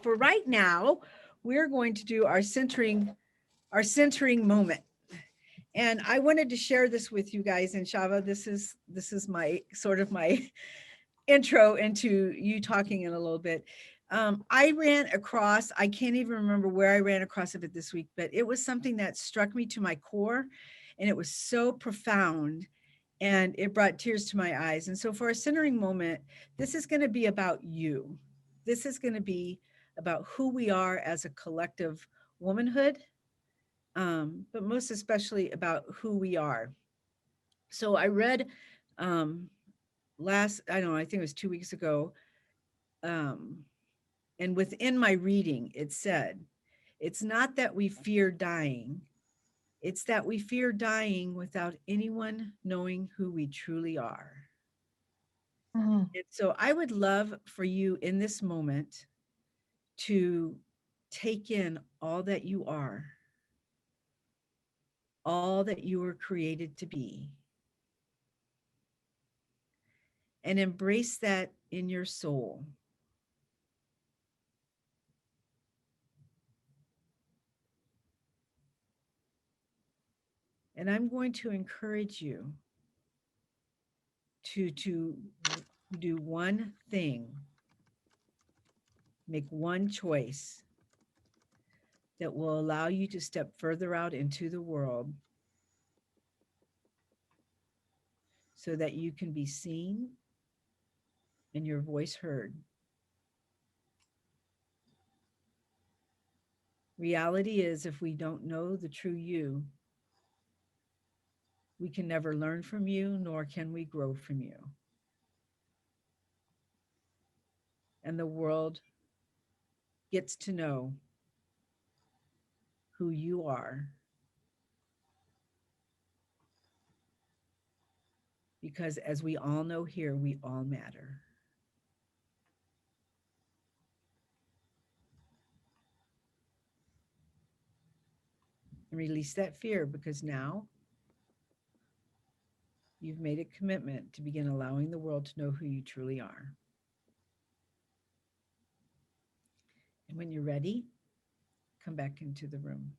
for right now, we're going to do our centering moment. And I wanted to share this with you guys. And Shava, this is my sort of my intro into you talking in a little bit. I ran across, I can't even remember where I ran across of it this week, but it was something that struck me to my core, and it was so profound, and it brought tears to my eyes. And so for a centering moment, this is going to be about you. This is going to be about who we are as a collective womanhood, but most especially about who we are. So I read I don't know, I think it was 2 weeks ago, um, and within my reading, it said, it's not that we fear dying, it's that we fear dying without anyone knowing who we truly are. Mhm. And so I would love for you in this moment to take in all that you are, all that you were created to be, and embrace that in your soul. And I'm going to encourage you to do one thing, make one choice that will allow you to step further out into the world so that you can be seen and your voice heard. Reality is, if we don't know the true you, we can never learn from you, nor can we grow from you. And the world gets to know who you are, because as we all know here, we all matter. And release that fear, because now you've made a commitment to begin allowing the world to know who you truly are. And when you're ready, come back into the room.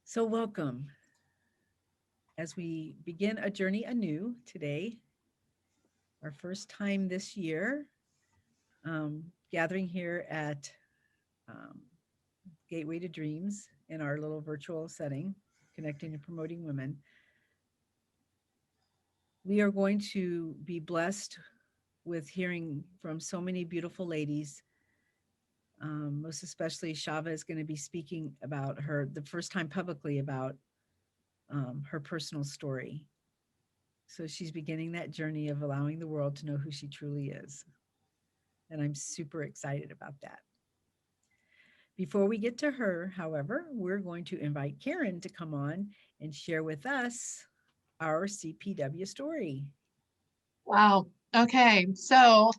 So, welcome as we begin a journey anew today, our first time this year, gathering here at um, Gateway to Dreams in our little virtual setting, connecting and promoting women. We are going to be blessed with hearing from so many beautiful ladies. Most especially, Shava is going to be speaking about the first time publicly about her personal story. So she's beginning that journey of allowing the world to know who she truly is. And I'm super excited about that. Before we get to her, however, we're going to invite Karen to come on and share with us our CPW story. Wow. Okay. So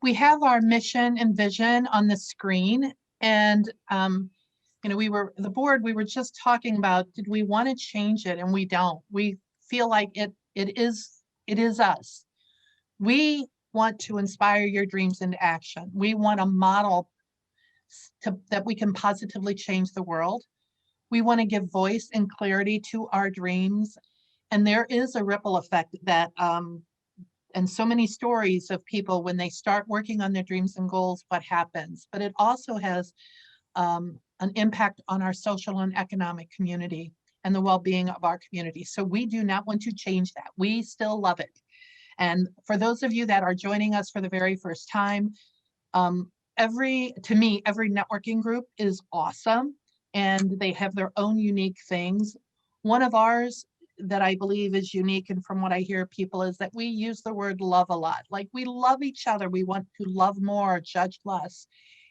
we have our mission and vision on the screen. And, the board, we were just talking about, did we want to change it? And we don't. We feel like it is us. We want to inspire your dreams into action. We want a model that we can positively change the world. We want to give voice and clarity to our dreams. And there is a ripple effect that, and so many stories of people when they start working on their dreams and goals, what happens. But it also has an impact on our social and economic community and the well-being of our community. So we do not want to change that. We still love it. And for those of you that are joining us for the very first time, to me, every networking group is awesome and they have their own unique things. One of ours that I believe is unique, and from what I hear people, is that we use the word love a lot. Like, we love each other. We want to love more, judge less.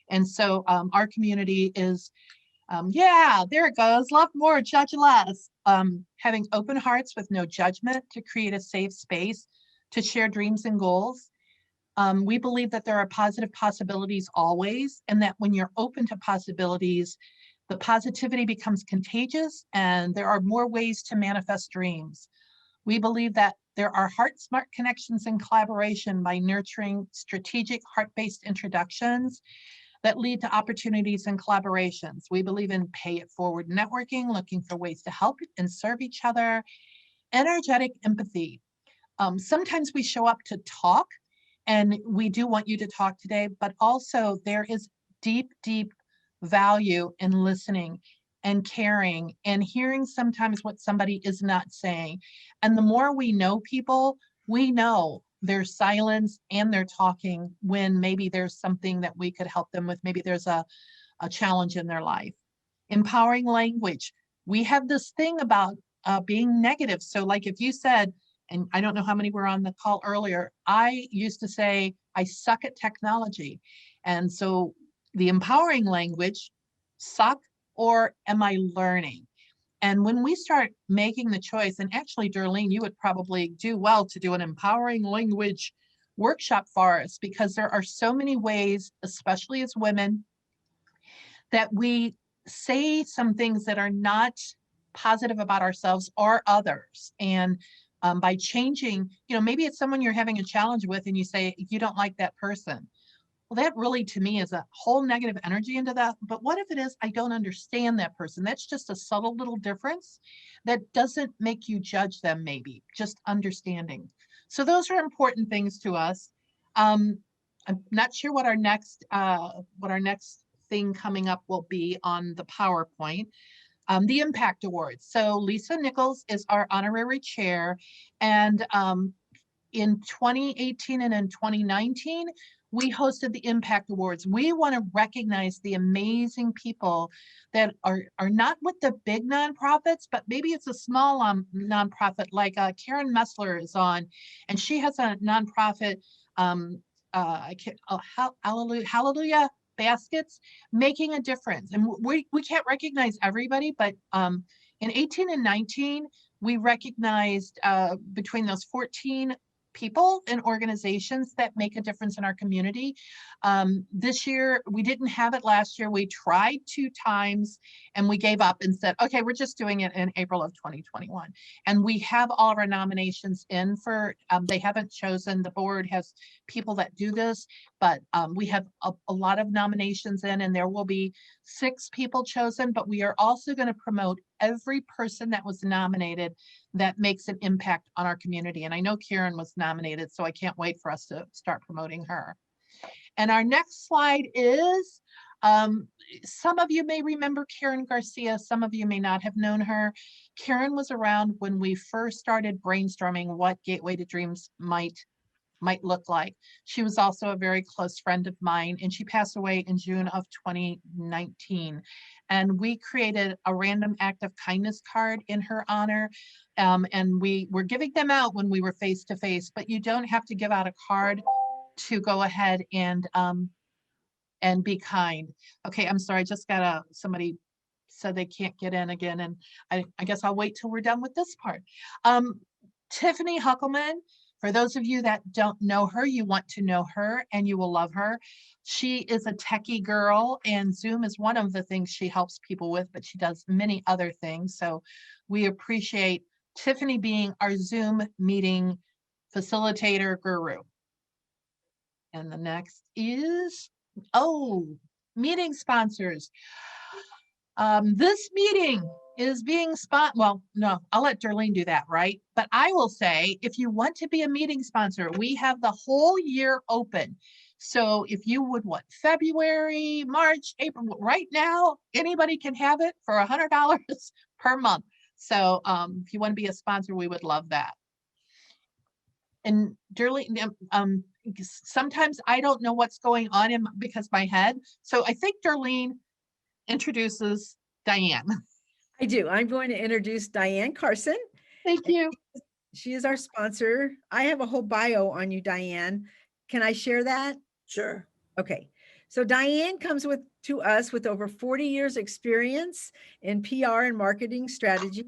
And so our community is, yeah, there it goes. Love more, judge less. Having open hearts with no judgment to create a safe space to share dreams and goals. We believe that there are positive possibilities always, and that when you're open to possibilities, the positivity becomes contagious and there are more ways to manifest dreams. We believe that there are heart-smart connections and collaboration by nurturing strategic heart-based introductions that lead to opportunities and collaborations. We believe in pay-it-forward networking, looking for ways to help and serve each other. Energetic empathy. Sometimes we show up to talk, and we do want you to talk today, but also there is deep, deep value in listening and caring and hearing sometimes what somebody is not saying. And the more we know people, we know their silence and their talking when maybe there's something that we could help them with. Maybe there's a challenge in their life. Empowering language. We have this thing about being negative. So like if you said, and I don't know how many were on the call earlier, I used to say, I suck at technology. And so the empowering language, suck or am I learning? And when we start making the choice, and actually, Darlene, you would probably do well to do an empowering language workshop for us, because there are so many ways, especially as women, that we say some things that are not positive about ourselves or others. And by changing, maybe it's someone you're having a challenge with and you say, you don't like that person. Well, that really to me is a whole negative energy into that. But what if it is, I don't understand that person? That's just a subtle little difference that doesn't make you judge them, maybe just understanding. So those are important things to us. I'm not sure what our next thing coming up will be on the PowerPoint. The Impact Awards. So Lisa Nichols is our honorary chair, and in 2018 and in 2019, we hosted the Impact Awards. We want to recognize the amazing people that are not with the big nonprofits, but maybe it's a small nonprofit like Karen Messler is on, and she has a nonprofit, Hallelujah Baskets, making a difference. And we can't recognize everybody, but in 18 and 19, we recognized between those 14 people and organizations that make a difference in our community. This year, we didn't have it last year. We tried 2 times and we gave up and said, okay, we're just doing it in April of 2021. And we have all of our nominations in for, they haven't chosen, the board has people that do this, but we have a lot of nominations in, and there will be 6 people chosen, but we are also going to promote every person that was nominated that makes an impact on our community. And I know Karen was nominated, so I can't wait for us to start promoting her. And our next slide is, some of you may remember Karen Garcia, some of you may not have known her. Karen was around when we first started brainstorming what Gateway to Dreams might look like. She was also a very close friend of mine, and she passed away in June of 2019. And we created a random act of kindness card in her honor. And we were giving them out when we were face to face, but you don't have to give out a card to go ahead and be kind. Okay, I'm sorry, I just got somebody said they can't get in again, and I guess I'll wait till we're done with this part. Tiffany Huckelman, for those of you that don't know her, you want to know her and you will love her. She is a techie girl, and Zoom is one of the things she helps people with, but she does many other things. So we appreciate Tiffany being our Zoom meeting facilitator guru. And the next is, meeting sponsors. This meeting is being well, no, I'll let Darlene do that, right? But I will say, if you want to be a meeting sponsor, we have the whole year open. So if you would want February, March, April, right now, anybody can have it for $100 per month. So if you want to be a sponsor, we would love that. And Darlene, sometimes I don't know what's going on because my head. So I think Darlene introduces Diane. I do. I'm going to introduce Diane Carson. Thank you. She is our sponsor. I have a whole bio on you, Diane. Can I share that? Sure. Okay. So Diane comes to us with over 40 years experience in PR and marketing strategy.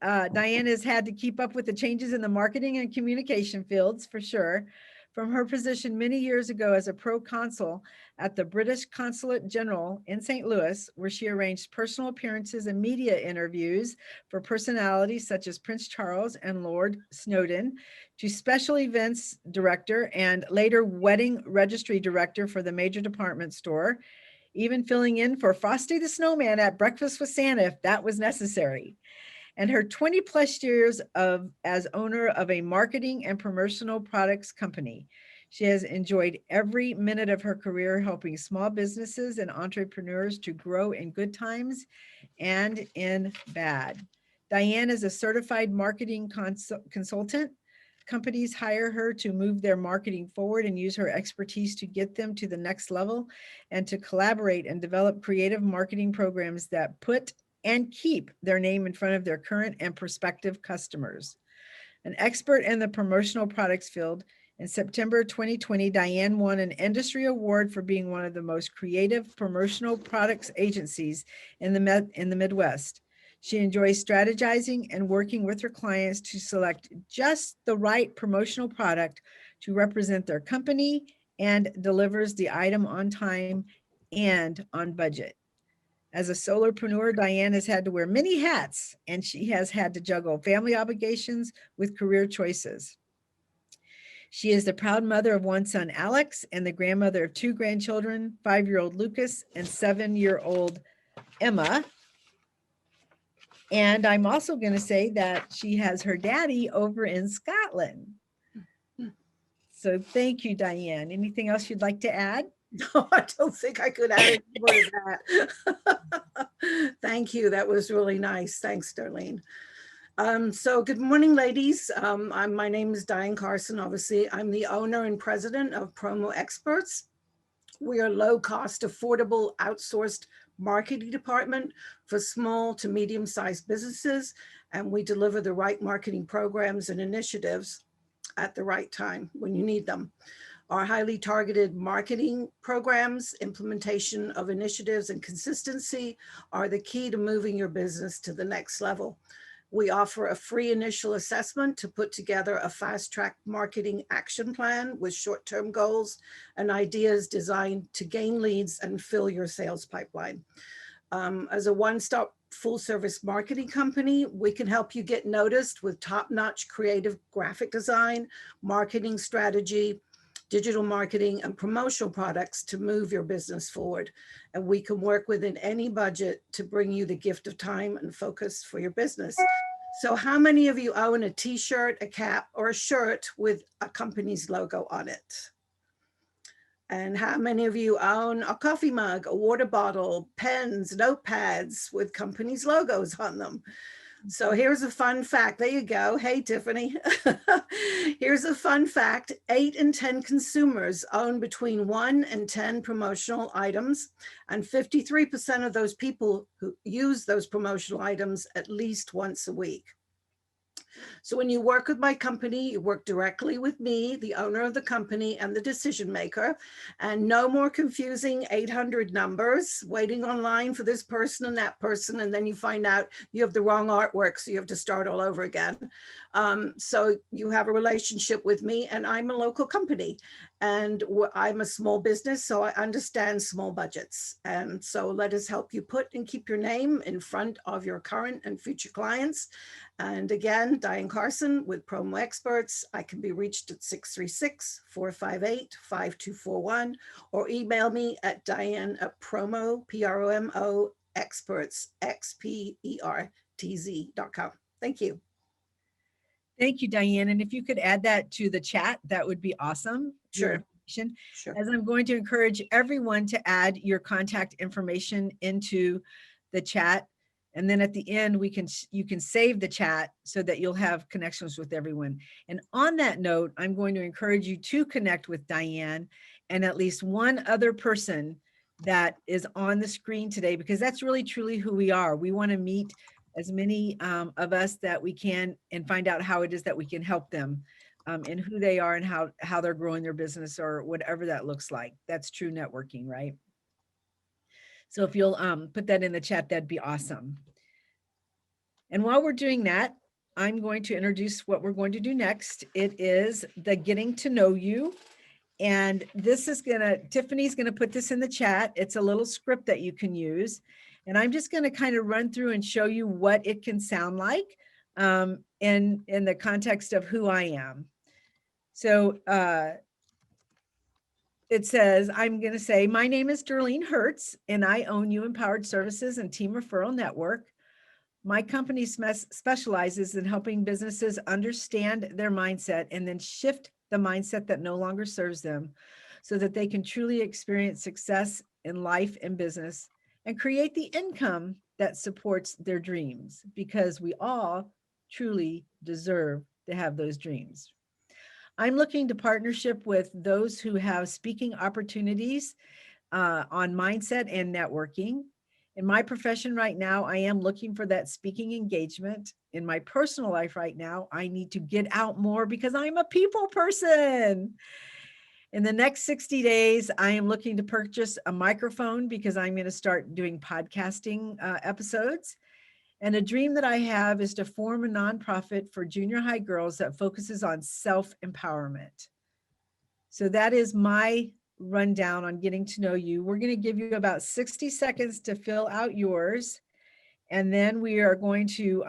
Diane has had to keep up with the changes in the marketing and communication fields for sure. From her position many years ago as a pro-consul at the British Consulate General in St. Louis, where she arranged personal appearances and media interviews for personalities such as Prince Charles and Lord Snowdon, to special events director and later wedding registry director for the major department store, even filling in for Frosty the Snowman at Breakfast with Santa if that was necessary. And her 20 plus years as owner of a marketing and promotional products company. She has enjoyed every minute of her career helping small businesses and entrepreneurs to grow in good times and in bad. Diane is a certified marketing consultant. Companies hire her to move their marketing forward and use her expertise to get them to the next level and to collaborate and develop creative marketing programs that put and keep their name in front of their current and prospective customers. An expert in the promotional products field, in September 2020, Diane won an industry award for being one of the most creative promotional products agencies in the Midwest. She enjoys strategizing and working with her clients to select just the right promotional product to represent their company and delivers the item on time and on budget. As a solopreneur, Diane has had to wear many hats, and she has had to juggle family obligations with career choices. She is the proud mother of one son, Alex, and the grandmother of two grandchildren, 5-year-old Lucas and 7-year-old Emma. And I'm also going to say that she has her daddy over in Scotland. So thank you, Diane. Anything else you'd like to add? No, I don't think I could add any more to that. Thank you. That was really nice. Thanks, Darlene. So good morning, ladies. My name is Diane Carson. Obviously, I'm the owner and president of Promo Experts. We are low-cost, affordable, outsourced marketing department for small to medium-sized businesses, and we deliver the right marketing programs and initiatives at the right time when you need them. Our highly targeted marketing programs, implementation of initiatives, and consistency are the key to moving your business to the next level. We offer a free initial assessment to put together a fast-track marketing action plan with short-term goals and ideas designed to gain leads and fill your sales pipeline. As a one-stop full-service marketing company, we can help you get noticed with top-notch creative graphic design, marketing strategy, digital marketing, and promotional products to move your business forward. And we can work within any budget to bring you the gift of time and focus for your business. So how many of you own a t-shirt, a cap, or a shirt with a company's logo on it? And how many of you own a coffee mug, a water bottle, pens, notepads with companies' logos on them? So here's a fun fact. There you go. Hey, Tiffany. Here's a fun fact. 8 in 10 consumers own between 1 and 10 promotional items, and 53% of those people who use those promotional items at least once a week. So when you work with my company, you work directly with me, the owner of the company, and the decision maker, and no more confusing 800 numbers, waiting online for this person and that person, and then you find out you have the wrong artwork, so you have to start all over again. So you have a relationship with me, and I'm a local company, and I'm a small business, so I understand small budgets. And so let us help you put and keep your name in front of your current and future clients. And again, Diane Carson with Promo Experts. I can be reached at 636-458-5241 or email me at Diane@promo, P-R-O-M-O, experts, X-P-E-R-T-Z.com. Thank you. Thank you, Diane. And if you could add that to the chat, that would be awesome. Sure. Sure. As I'm going to encourage everyone to add your contact information into the chat. And then at the end, you can save the chat so that you'll have connections with everyone. And on that note, I'm going to encourage you to connect with Diane and at least one other person that is on the screen today, because that's really truly who we are. We want to meet as many of us that we can and find out how it is that we can help them and who they are and how they're growing their business or whatever that looks like. That's true networking, right? So if you'll put that in the chat, that'd be awesome. And while we're doing that, I'm going to introduce what we're going to do next. It is the getting to know you. And this is Tiffany's gonna put this in the chat. It's a little script that you can use. And I'm just gonna kind of run through and show you what it can sound like in the context of who I am. So it says, I'm going to say, my name is Darlene Hertz, and I own You Empowered Services and Team Referral Network. My company specializes in helping businesses understand their mindset and then shift the mindset that no longer serves them so that they can truly experience success in life and business and create the income that supports their dreams, because we all truly deserve to have those dreams. I'm looking to partnership with those who have speaking opportunities on mindset and networking. In my profession right now, I am looking for that speaking engagement. In my personal life right now, I need to get out more because I'm a people person. In the next 60 days, I am looking to purchase a microphone because I'm going to start doing podcasting episodes. And a dream that I have is to form a nonprofit for junior high girls that focuses on self-empowerment. So that is my rundown on getting to know you. We're going to give you about 60 seconds to fill out yours. And then we are going to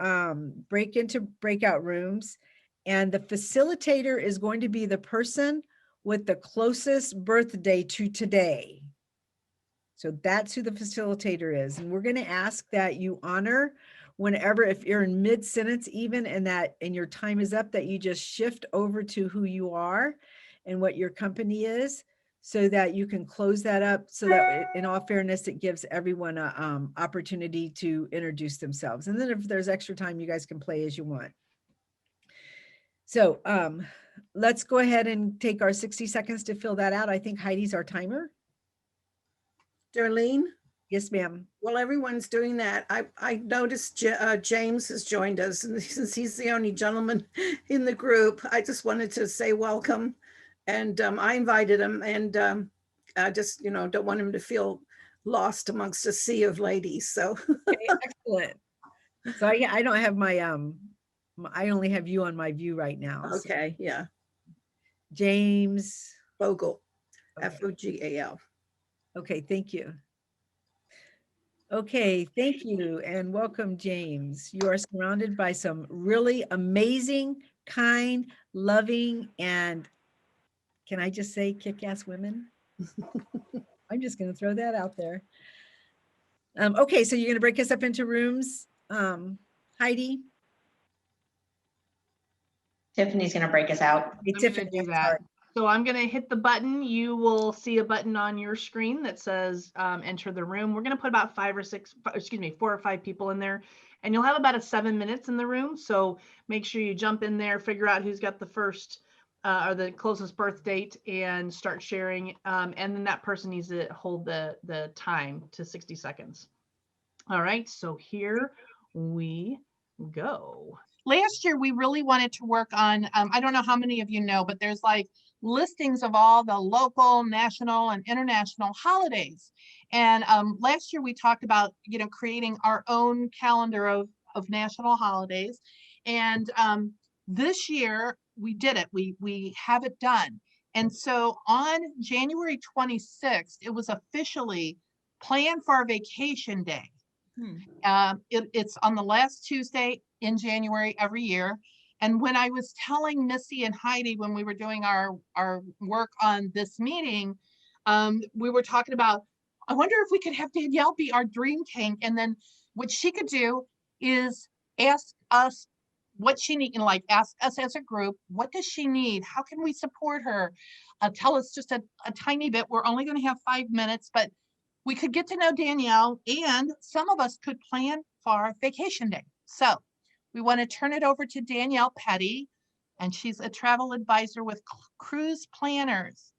break into breakout rooms. And the facilitator is going to be the person with the closest birthday to today. So that's who the facilitator is. And we're going to ask that you honor whenever, if you're in mid-sentence even, and your time is up, that you just shift over to who you are and what your company is, so that you can close that up, so that in all fairness, it gives everyone a opportunity to introduce themselves. And then if there's extra time, you guys can play as you want. So let's go ahead and take our 60 seconds to fill that out. I think Heidi's our timer. Darlene? Yes, ma'am. While everyone's doing that, I noticed James has joined us, and since he's the only gentleman in the group, I just wanted to say welcome. And I invited him, and I just, don't want him to feel lost amongst a sea of ladies. So Okay, excellent. So I don't have my I only have you on my view right now. So. okay, yeah. James Fogle, okay. Fogal. Okay, thank you. Okay, thank you and welcome, James. You are surrounded by some really amazing, kind, loving, and can I just say kick-ass women? I'm just going to throw that out there. Okay, so you're going to break us up into rooms. Heidi? Tiffany's going to break us out. Hey, I'm Tiffany, going to do I'm sorry. that. So I'm going to hit the button. You will see a button on your screen that says enter the room. We're going to put about 4 or 5 people in there, and you'll have about 7 minutes in the room. So make sure you jump in there, figure out who's got the first or the closest birth date, and start sharing. And then that person needs to hold the time to 60 seconds. All right, so here we go. Last year, we really wanted to work on, I don't know how many of you know, but there's like listings of all the local, national, and international holidays. And last year we talked about, creating our own calendar of national holidays. And this year we did it. We have it done. And so on January 26th, it was officially Plan for Our Vacation Day. It's on the last Tuesday in January every year. And when I was telling Missy and Heidi, when we were doing our work on this meeting, we were talking about, I wonder if we could have Danielle be our dream tank. And then what she could do is ask us what she needs, and ask us as a group, what does she need? How can we support her? Tell us just a tiny bit. We're only going to have 5 minutes, but we could get to know Danielle, and some of us could plan for our vacation day. So we want to turn it over to Danielle Petty, and she's a travel advisor with Cruise Planners.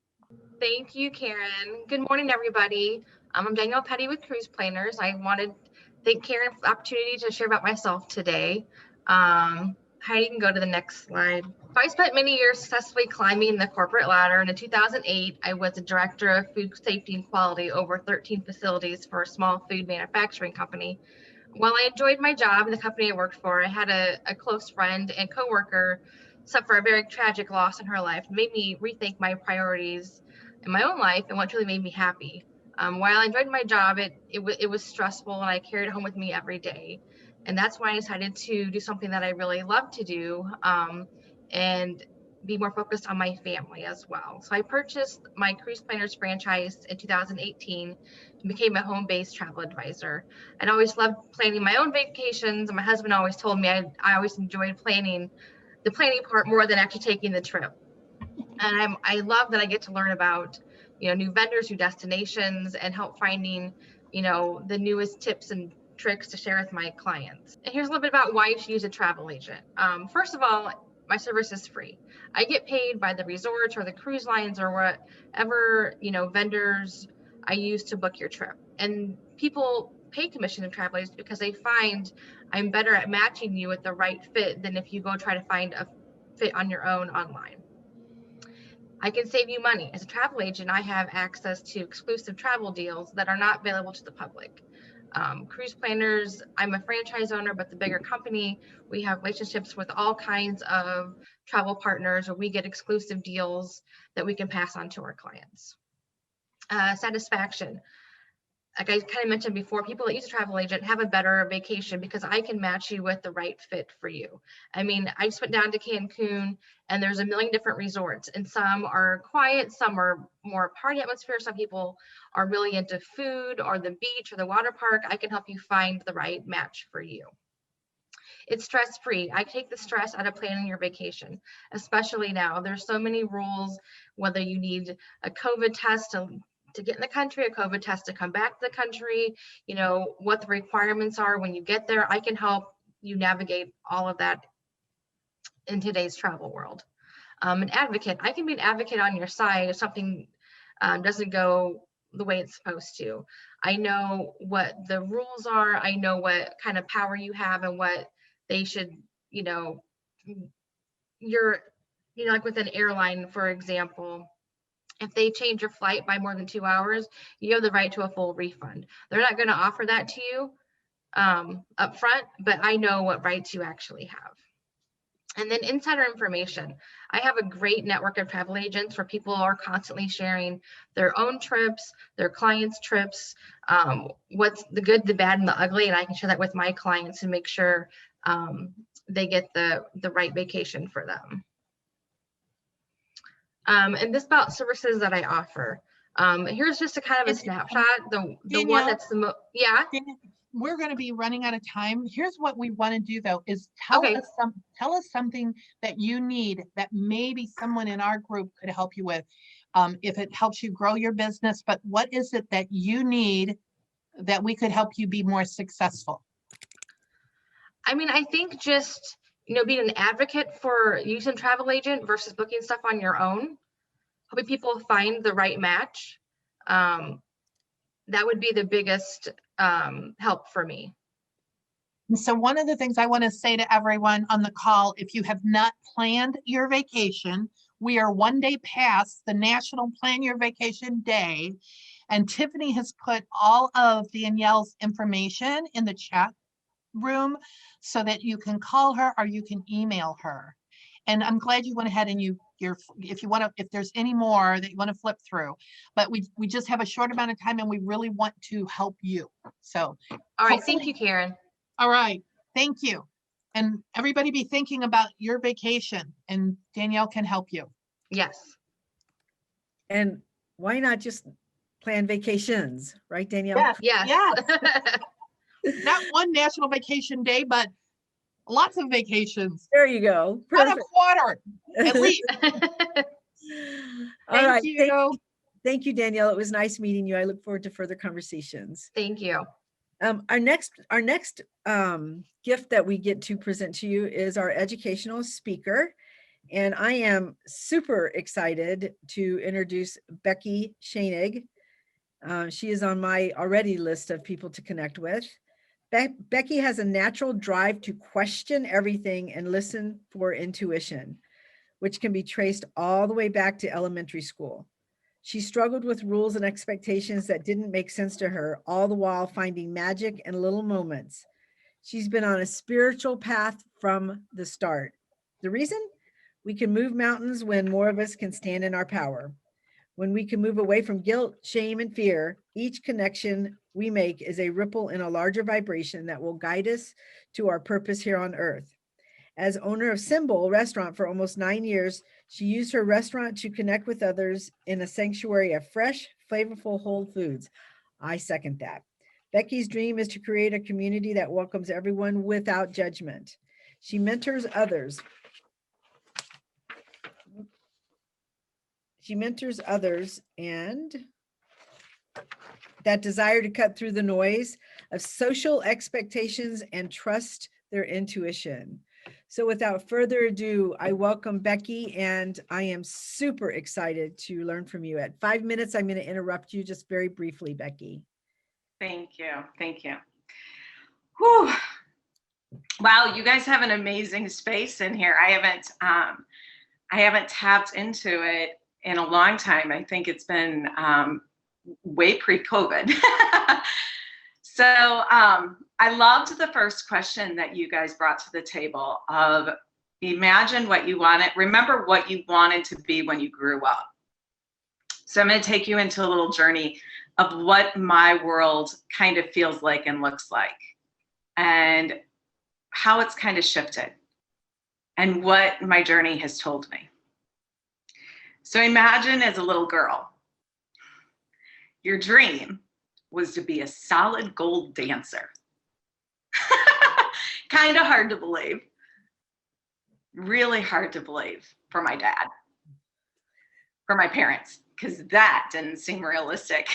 Thank you, Karen. Good morning, everybody. I'm Danielle Petty with Cruise Planners. I wanted to thank Karen for the opportunity to share about myself today. Heidi, can go to the next slide. So I spent many years successfully climbing the corporate ladder. And in 2008, I was the director of food safety and quality over 13 facilities for a small food manufacturing company. While I enjoyed my job in the company I worked for, I had a close friend and coworker suffer a very tragic loss in her life. It made me rethink my priorities in my own life and what truly made me happy. While I enjoyed my job, it was stressful, and I carried it home with me every day. And that's why I decided to do something that I really love to do, and be more focused on my family as well. So I purchased my Cruise Planners franchise in 2018 and became a home-based travel advisor. I'd always loved planning my own vacations, and my husband always told me I always enjoyed the planning part more than actually taking the trip. And I love that I get to learn about, new vendors, new destinations, and help finding, the newest tips and tricks to share with my clients. And here's a little bit about why you should use a travel agent. First of all, my service is free. I get paid by the resorts or the cruise lines or whatever, vendors I use to book your trip. And people pay commission to travel agents because they find I'm better at matching you with the right fit than if you go try to find a fit on your own online. I can save you money. As a travel agent, I have access to exclusive travel deals that are not available to the public. Cruise Planners, I'm a franchise owner, but the bigger company, we have relationships with all kinds of travel partners where we get exclusive deals that we can pass on to our clients. Satisfaction. Like I kind of mentioned before, people that use a travel agent have a better vacation because I can match you with the right fit for you. I mean, I just went down to Cancun, and there's a million different resorts, and some are quiet, some are more party atmosphere, some people are really into food or the beach or the water park. I can help you find the right match for you. It's stress-free. I take the stress out of planning your vacation, especially now. There's so many rules, whether you need a COVID test to get in the country, a COVID test to come back to the country, what the requirements are when you get there. I can help you navigate all of that in today's travel world. An advocate. I can be an advocate on your side if something doesn't go the way it's supposed to. I know what the rules are. I know what kind of power you have and what they should, you're, like with an airline, for example, if they change your flight by more than 2 hours, you have the right to a full refund. They're not going to offer that to you up front, but I know what rights you actually have. And then insider information. I have a great network of travel agents where people are constantly sharing their own trips, their clients' trips, what's the good, the bad, and the ugly. And I can share that with my clients and make sure they get the right vacation for them. And this about services that I offer. Here's just a kind of a snapshot. The one that's the most, yeah. We're going to be running out of time. Here's what we want to do though, is tell us something that you need that maybe someone in our group could help you with. If it helps you grow your business, but what is it that you need that we could help you be more successful? I mean, I think just, being an advocate for using a travel agent versus booking stuff on your own, helping people find the right match. That would be the biggest help for me. And so one of the things I want to say to everyone on the call, if you have not planned your vacation, we are one day past the National Plan Your Vacation Day. And Tiffany has put all of Danielle's information in the chat room so that you can call her or you can email her. And I'm glad you went ahead and if there's any more that you want to flip through, but we just have a short amount of time and we really want to help you. So, all right. Thank you, Karen. All right. Thank you. And everybody be thinking about your vacation, and Danielle can help you. Yes. And why not just plan vacations, right, Danielle? Yes. Not one National Vacation Day, but lots of vacations. There you go. Perfect. One a quarter, at least. All right. Thank you. Thank you, Danielle. It was nice meeting you. I look forward to further conversations. Thank you. Our next gift that we get to present to you is our educational speaker. And I am super excited to introduce Becky Schoenig. She is on my already list of people to connect with. Becky has a natural drive to question everything and listen for intuition, which can be traced all the way back to elementary school. She struggled with rules and expectations that didn't make sense to her, all the while finding magic in little moments. She's been on a spiritual path from the start. The reason? We can move mountains when more of us can stand in our power. When we can move away from guilt, shame, and fear, each connection we make is a ripple in a larger vibration that will guide us to our purpose here on earth. As owner of Symbol Restaurant for almost 9 years, she used her restaurant to connect with others in a sanctuary of fresh, flavorful whole foods. I second that. Becky's dream is to create a community that welcomes everyone without judgment. She mentors others. And that desire to cut through the noise of social expectations and trust their intuition. So without further ado, I welcome Becky, and I am super excited to learn from you. At 5 minutes, I'm going to interrupt you just very briefly, Becky. Thank you. Thank you. Whew. Wow, you guys have an amazing space in here. I haven't tapped into it in a long time. I think it's been way pre-COVID. So I loved the first question that you guys brought to the table of imagine what you wanted, remember what you wanted to be when you grew up. So I'm going to take you into a little journey of what my world kind of feels like and looks like, and how it's kind of shifted, and what my journey has told me. So imagine as a little girl, your dream was to be a solid gold dancer. Kind of hard to believe. Really hard to believe for my dad, for my parents, because that didn't seem realistic.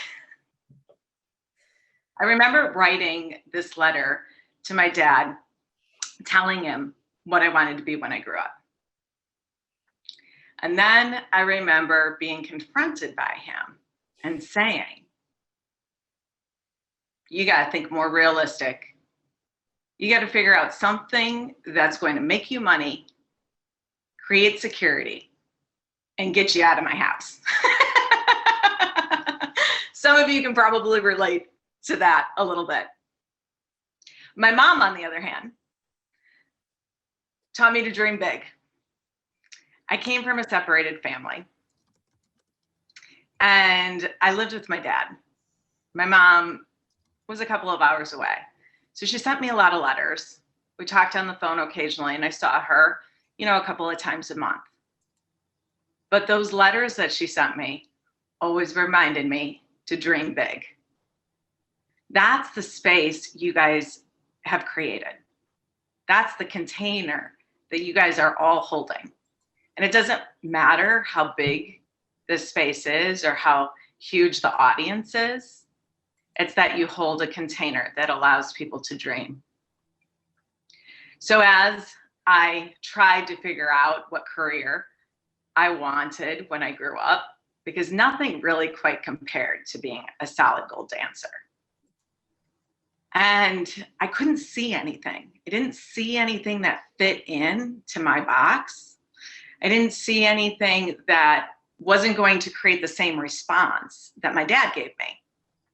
I remember writing this letter to my dad, telling him what I wanted to be when I grew up. And then I remember being confronted by him and saying, you got to think more realistic. You got to figure out something that's going to make you money, create security, and get you out of my house. Some of you can probably relate to that a little bit. My mom, on the other hand, taught me to dream big. I came from a separated family, and I lived with my dad. My mom was a couple of hours away, so she sent me a lot of letters. We talked on the phone occasionally, and I saw her, a couple of times a month. But those letters that she sent me always reminded me to dream big. That's the space you guys have created. That's the container that you guys are all holding. And it doesn't matter how big this space is or how huge the audience is. It's that you hold a container that allows people to dream. So as I tried to figure out what career I wanted when I grew up, because nothing really quite compared to being a solid gold dancer. And I couldn't see anything. I didn't see anything that fit in to my box. I didn't see anything that wasn't going to create the same response that my dad gave me.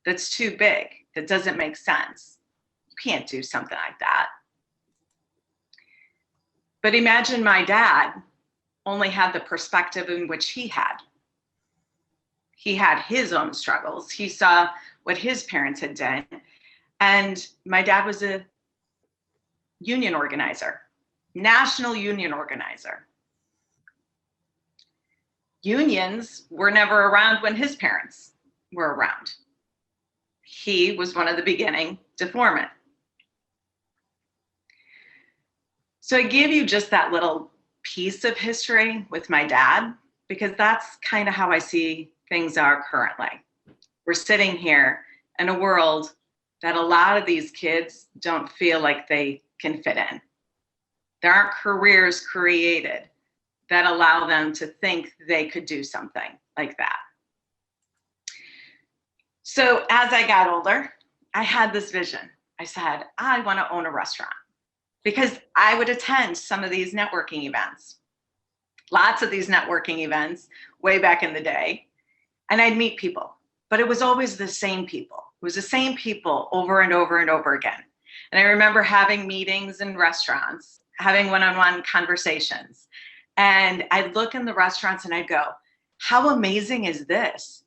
That's too big. That doesn't make sense. You can't do something like that. But imagine my dad only had the perspective in which he had. He had his own struggles. He saw what his parents had done. And my dad was a union organizer, national union organizer. Unions were never around when his parents were around. He was one of the beginning to form it. So I gave you just that little piece of history with my dad, because that's kind of how I see things are currently. We're sitting here in a world that a lot of these kids don't feel like they can fit in. There aren't careers created that allow them to think they could do something like that. So as I got older, I had this vision. I said, I want to own a restaurant, because I would attend some of these networking events, lots of these networking events way back in the day, and I'd meet people, but it was always the same people. It was the same people over and over and over again. And I remember having meetings in restaurants, having one-on-one conversations. And I'd look in the restaurants and I'd go, how amazing is this?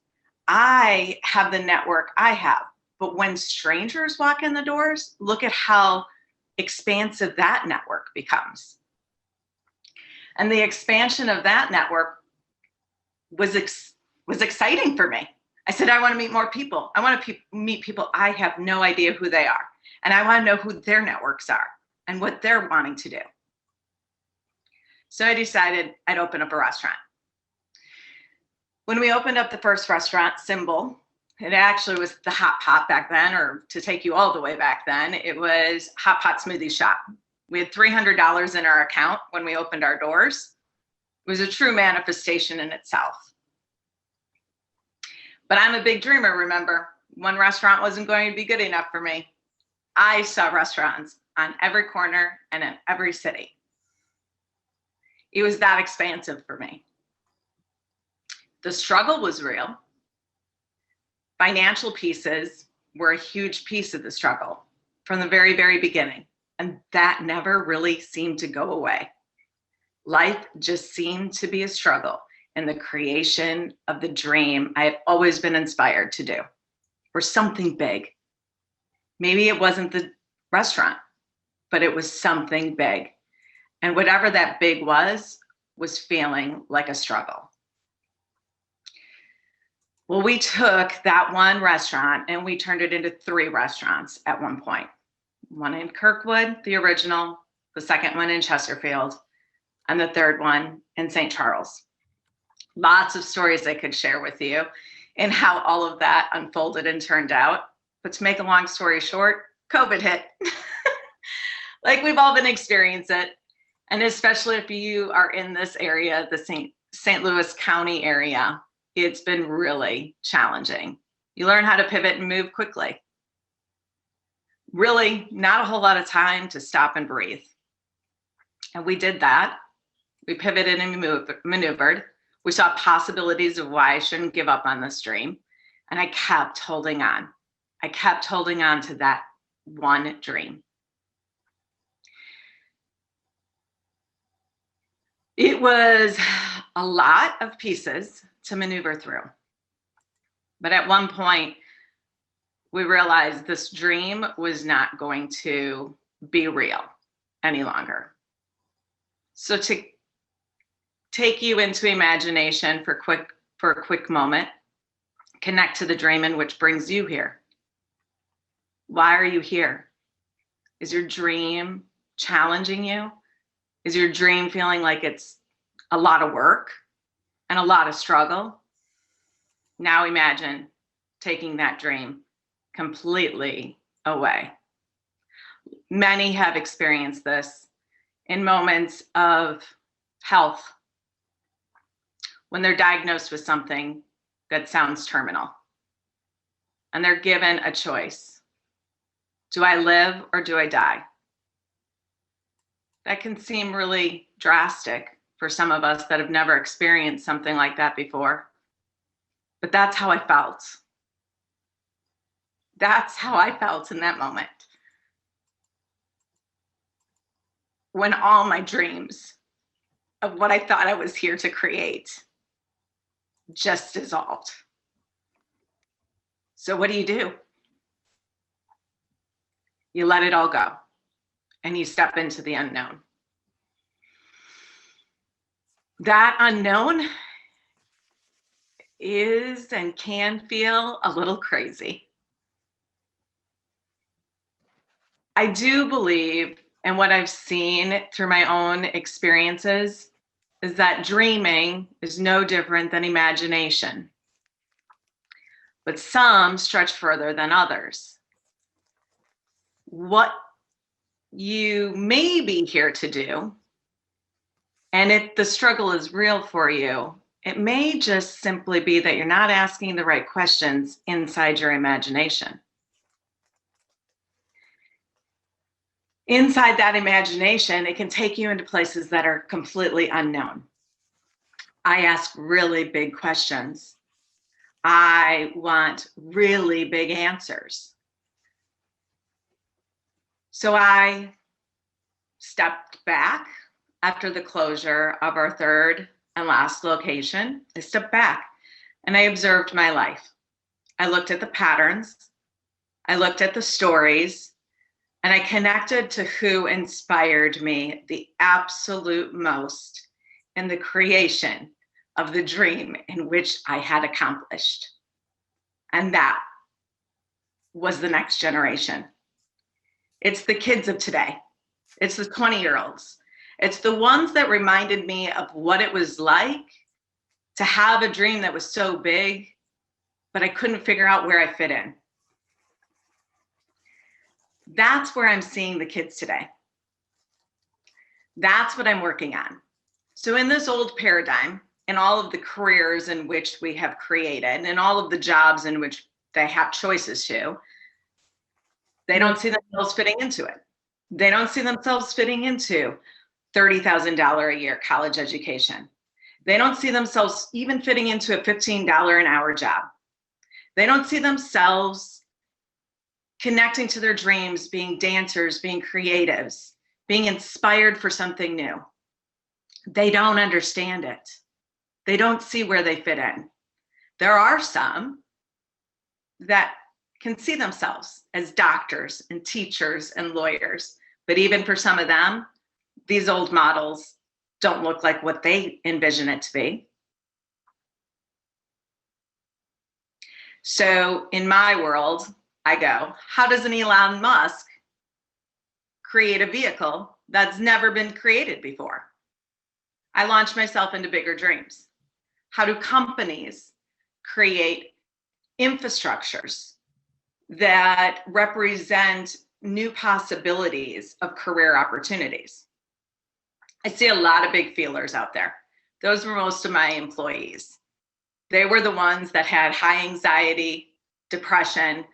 I have the network I have. But when strangers walk in the doors, look at how expansive that network becomes. And the expansion of that network was exciting for me. I said, I want to meet more people. I want to meet people I have no idea who they are. And I want to know who their networks are and what they're wanting to do. So I decided I'd open up a restaurant. When we opened up the first restaurant, Symbol, it actually was the Hot Pot back then, or to take you all the way back then, it was Hot Pot Smoothie Shop. We had $300 in our account when we opened our doors. It was a true manifestation in itself. But I'm a big dreamer, remember? One restaurant wasn't going to be good enough for me. I saw restaurants on every corner and in every city. It was that expansive for me. The struggle was real. Financial pieces were a huge piece of the struggle from the very, very beginning. And that never really seemed to go away. Life just seemed to be a struggle in the creation of the dream I have always been inspired to do, or something big. Maybe it wasn't the restaurant, but it was something big. And whatever that big was feeling like a struggle. Well, we took that one restaurant and we turned it into 3 restaurants at one point. One in Kirkwood, the original, the second one in Chesterfield, and the third one in St. Charles. Lots of stories I could share with you and how all of that unfolded and turned out. But to make a long story short, COVID hit. Like we've all been experiencing it. And especially if you are in this area, the St. Louis County area, it's been really challenging. You learn how to pivot and move quickly. Really, not a whole lot of time to stop and breathe. And we did that. We pivoted and maneuvered. We saw possibilities of why I shouldn't give up on this dream. And I kept holding on. I kept holding on to that one dream. It was a lot of pieces to maneuver through. But at one point, we realized this dream was not going to be real any longer. So to take you into imagination for a quick moment, connect to the dream in which brings you here. Why are you here? Is your dream challenging you? Is your dream feeling like it's a lot of work and a lot of struggle? Now imagine taking that dream completely away. Many have experienced this in moments of health when they're diagnosed with something that sounds terminal and they're given a choice. Do I live or do I die? That can seem really drastic for some of us that have never experienced something like that before. But that's how I felt. That's how I felt in that moment. When all my dreams of what I thought I was here to create just dissolved. So what do? You let it all go and you step into the unknown. That unknown is and can feel a little crazy. I do believe, and what I've seen through my own experiences, is that dreaming is no different than imagination. But some stretch further than others. What you may be here to do, and if the struggle is real for you, it may just simply be that you're not asking the right questions inside your imagination. Inside that imagination, it can take you into places that are completely unknown. I ask really big questions. I want really big answers. So I stepped back after the closure of our third and last location. I stepped back and I observed my life. I looked at the patterns, I looked at the stories, and I connected to who inspired me the absolute most in the creation of the dream in which I had accomplished. And that was the next generation. It's the kids of today. It's the 20-year-olds. It's the ones that reminded me of what it was like to have a dream that was so big, but I couldn't figure out where I fit in. That's where I'm seeing the kids today. That's what I'm working on. So in this old paradigm, in all of the careers in which we have created, and all of the jobs in which they have choices to, they don't see themselves fitting into it. They don't see themselves fitting into $30,000 a year college education. They don't see themselves even fitting into a $15 an hour job. They don't see themselves connecting to their dreams, being dancers, being creatives, being inspired for something new. They don't understand it. They don't see where they fit in. There are some that can see themselves as doctors and teachers and lawyers, but even for some of them, these old models don't look like what they envision it to be. So in my world, I go, how does an Elon Musk create a vehicle that's never been created before? I launch myself into bigger dreams. How do companies create infrastructures that represent new possibilities of career opportunities? I see a lot of big feelers out there. Those were most of my employees. They were the ones that had high anxiety, depression,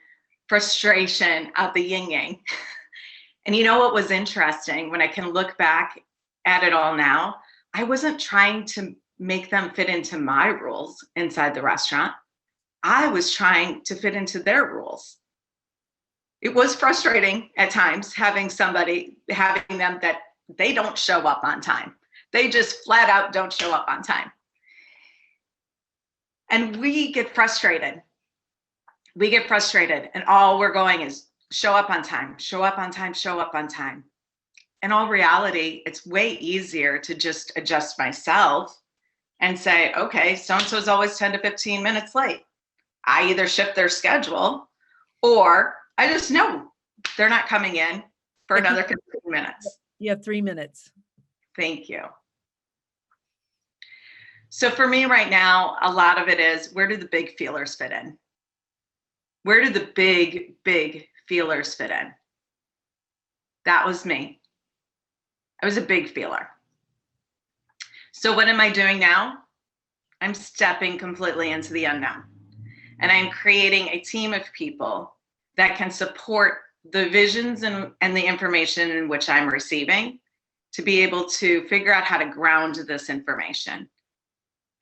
frustration, out the yin yang. And you know what was interesting? When I can look back at it all now, I wasn't trying to make them fit into my rules inside the restaurant. I was trying to fit into their rules. It was frustrating at times having them that they don't show up on time. They just flat out don't show up on time. And we get frustrated. We get frustrated, and all we're going is show up on time, show up on time, show up on time. In all reality, it's way easier to just adjust myself and say, okay, so-and-so's always 10 to 15 minutes late. I either shift their schedule or I just know they're not coming in for another 15 minutes. You have 3 minutes. Thank you. So for me right now, a lot of it is, where do the big feelers fit in? Where do the big feelers fit in? That was me. I was a big feeler. So what am I doing now? I'm stepping completely into the unknown. And I'm creating a team of people that can support the visions and the information in which I'm receiving to be able to figure out how to ground this information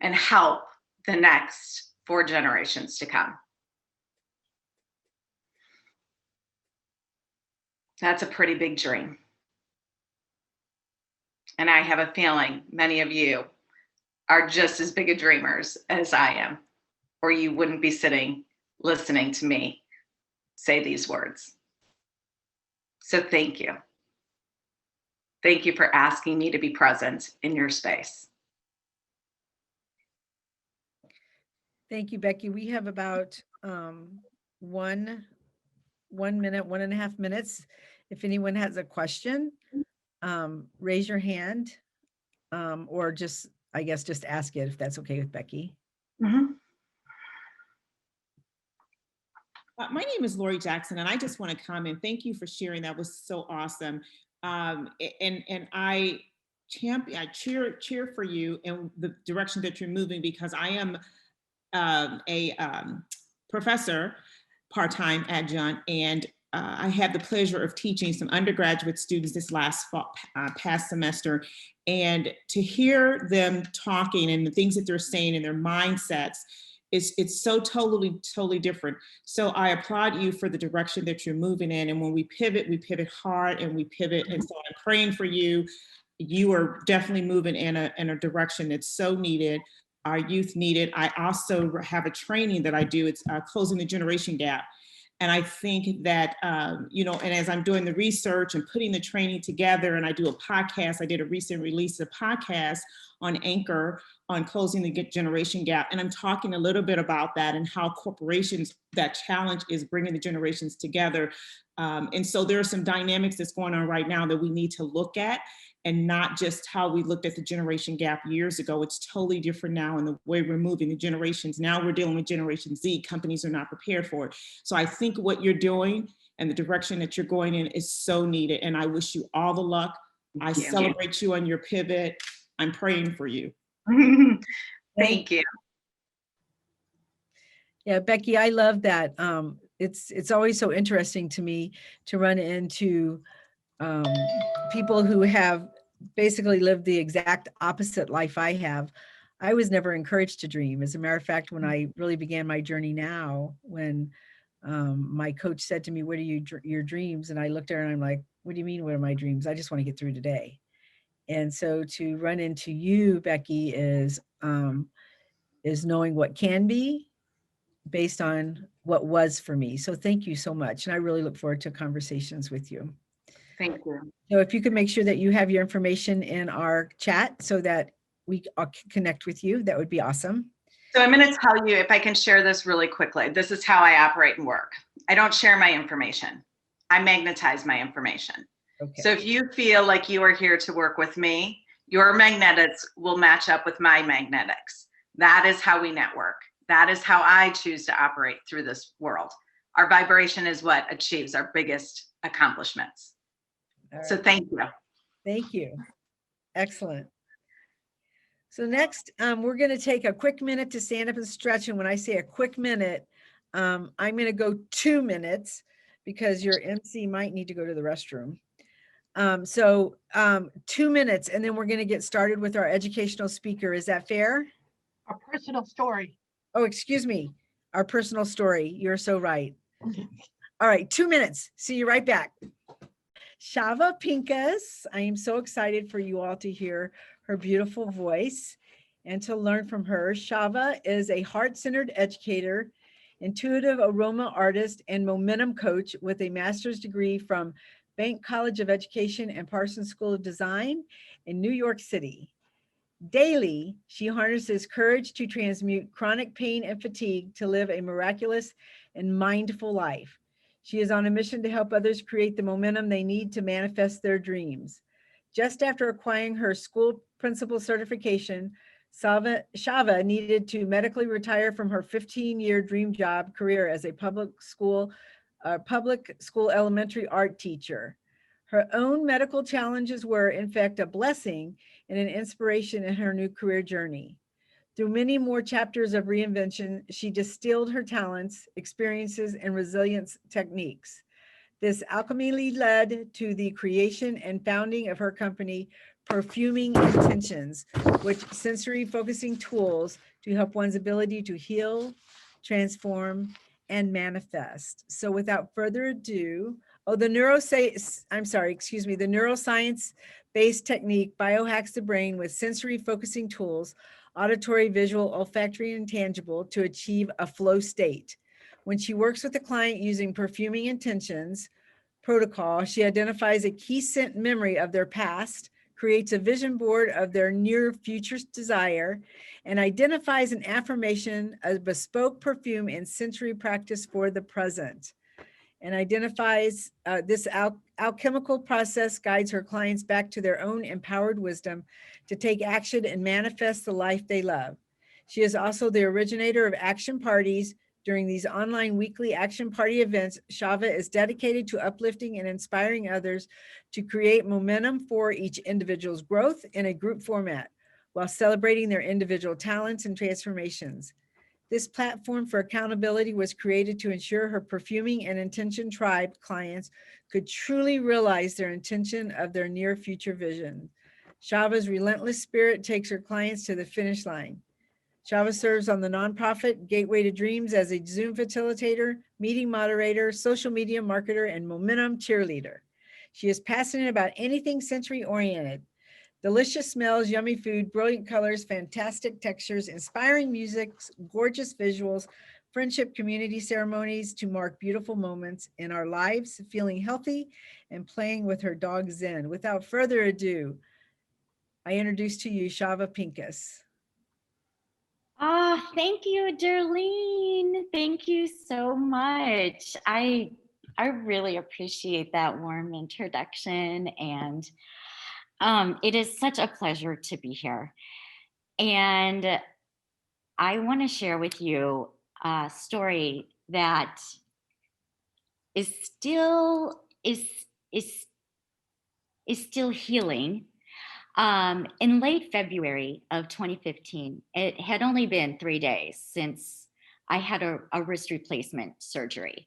and help the next 4 generations to come. That's a pretty big dream. And I have a feeling many of you are just as big a dreamers as I am, or you wouldn't be sitting listening to me say these words. So thank you. Thank you for asking me to be present in your space. Thank you, Becky. We have about 1 minute, 1.5 minutes. If anyone has a question, raise your hand, or just, I guess, just ask it if that's okay with Becky. Mm-hmm. My name is Lori Jackson, and I just want to comment. Thank you for sharing. That was so awesome. And I cheer for you in the direction that you're moving, because I am a professor, part-time adjunct, and I had the pleasure of teaching some undergraduate students this past semester, and to hear them talking and the things that they're saying and their mindsets it's so totally different. So I applaud you for the direction that you're moving in. And when we pivot hard, and we pivot. And so I'm praying for you. You are definitely moving in a direction that's so needed. Our youth need it. I also have a training that I do. It's closing the generation gap. And I think that, you know, and as I'm doing the research and putting the training together, and I do a podcast, I did a recent release of podcast on Anchor on closing the generation gap. And I'm talking a little bit about that and how corporations, that challenge is bringing the generations together. And so there are some dynamics that's going on right now that we need to look at, and not just how we looked at the generation gap years ago. It's totally different now in the way we're moving the generations. Now we're dealing with Generation Z. Companies are not prepared for it. So I think what you're doing and the direction that you're going in is so needed. And I wish you all the luck. I celebrate you on your pivot. I'm praying for you. Thank you. Yeah, Becky, I love that. It's always so interesting to me to run into people who have basically lived the exact opposite life I have. I was never encouraged to dream. As a matter of fact, when I really began my journey now, when my coach said to me, "What are your dreams?" And I looked at her and I'm like, "What do you mean, what are my dreams? I just want to get through today." And so to run into you, Becky, is knowing what can be based on what was for me. So thank you so much. And I really look forward to conversations with you. Thank you. So if you could make sure that you have your information in our chat so that we all can connect with you, that would be awesome. So I'm going to tell you, if I can share this really quickly, this is how I operate and work. I don't share my information. I magnetize my information. Okay. So if you feel like you are here to work with me, your magnetics will match up with my magnetics. That is how we network. That is how I choose to operate through this world. Our vibration is what achieves our biggest accomplishments. All So right. thank you. Thank you. Excellent. So next, we're going to take a quick minute to stand up and stretch. And when I say a quick minute, I'm going to go 2 minutes because your MC might need to go to the restroom. 2 minutes, and then we're going to get started with our educational speaker. Is that fair? A personal story. Oh, excuse me. Our personal story. You're so right. All right, 2 minutes. See you right back. Shava Pincus. I am so excited for you all to hear her beautiful voice and to learn from her. Shava is a heart-centered educator, intuitive aroma artist, and momentum coach with a master's degree from Bank College of Education and Parsons School of Design in New York City. Daily, she harnesses courage to transmute chronic pain and fatigue to live a miraculous and mindful life. She is on a mission to help others create the momentum they need to manifest their dreams. Just after acquiring her school principal certification, Shava needed to medically retire from her 15-year dream job career as a public school elementary art teacher. Her own medical challenges were, in fact, a blessing and an inspiration in her new career journey. Through many more chapters of reinvention, she distilled her talents, experiences, and resilience techniques. This alchemy led to the creation and founding of her company, Perfuming Intentions, which sensory focusing tools to help one's ability to heal, transform, and manifest. So without further ado, the neuroscience-based technique biohacks the brain with sensory focusing tools, auditory, visual, olfactory, and tangible to achieve a flow state. When she works with a client using Perfuming Intentions protocol, she identifies a key scent memory of their past, creates a vision board of their near future desire, and identifies an affirmation, a bespoke perfume and sensory practice for the present. And identifies this alchemical process guides her clients back to their own empowered wisdom to take action and manifest the life they love. She is also the originator of action parties. During these online weekly action party events, Shava is dedicated to uplifting and inspiring others to create momentum for each individual's growth in a group format while celebrating their individual talents and transformations. This platform for accountability was created to ensure her Perfuming and Intention tribe clients could truly realize their intention of their near future vision. Shava's relentless spirit takes her clients to the finish line. Shava serves on the nonprofit Gateway to Dreams as a Zoom facilitator, meeting moderator, social media marketer, and momentum cheerleader. She is passionate about anything sensory oriented. Delicious smells, yummy food, brilliant colors, fantastic textures, inspiring music, gorgeous visuals, friendship community ceremonies to mark beautiful moments in our lives, feeling healthy and playing with her dog Zen. Without further ado, I introduce to you Shava Pincus. Thank you, Darlene. Thank you so much. I really appreciate that warm introduction, and it is such a pleasure to be here. And I want to share with you a story that is still healing. In late February of 2015, it had only been 3 days since I had a wrist replacement surgery.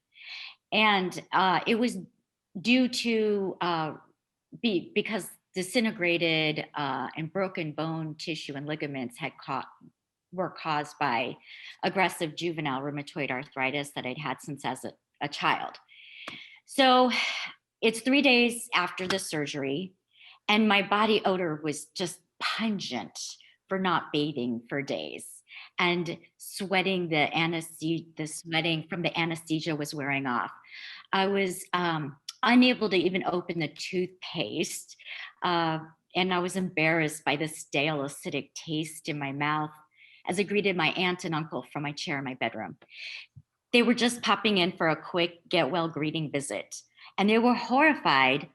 And it was due to because disintegrated and broken bone tissue and ligaments were caused by aggressive juvenile rheumatoid arthritis that I'd had since as a child. So it's 3 days after the surgery, and my body odor was just pungent for not bathing for days, and sweating, the sweating from the anesthesia was wearing off. I was unable to even open the toothpaste, and I was embarrassed by the stale, acidic taste in my mouth as I greeted my aunt and uncle from my chair in my bedroom. They were just popping in for a quick get well greeting visit, and they were horrified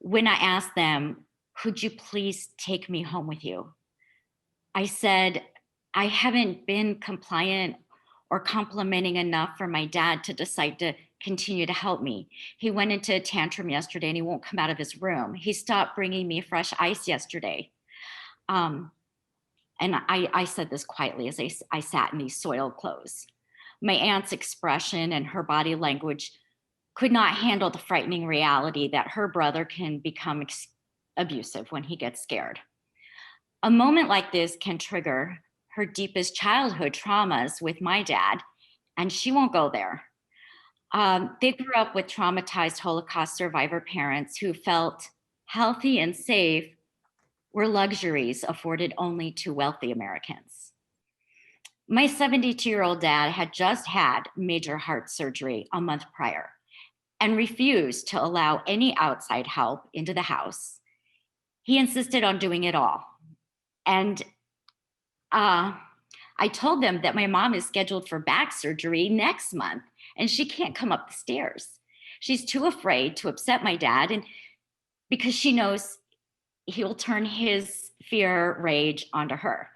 when I asked them, "Could you please take me home with you?" I said, "I haven't been compliant or complimenting enough for my dad to decide to continue to help me. He went into a tantrum yesterday and he won't come out of his room. He stopped bringing me fresh ice yesterday." And I said this quietly as I sat in these soiled clothes. My aunt's expression and her body language could not handle the frightening reality that her brother can become abusive when he gets scared. A moment like this can trigger her deepest childhood traumas with my dad, and she won't go there. They grew up with traumatized Holocaust survivor parents who felt healthy and safe were luxuries afforded only to wealthy Americans. My 72-year-old dad had just had major heart surgery a month prior and refused to allow any outside help into the house. He insisted on doing it all. And I told them that my mom is scheduled for back surgery next month and she can't come up the stairs. She's too afraid to upset my dad, and because she knows he'll turn his fear rage onto her.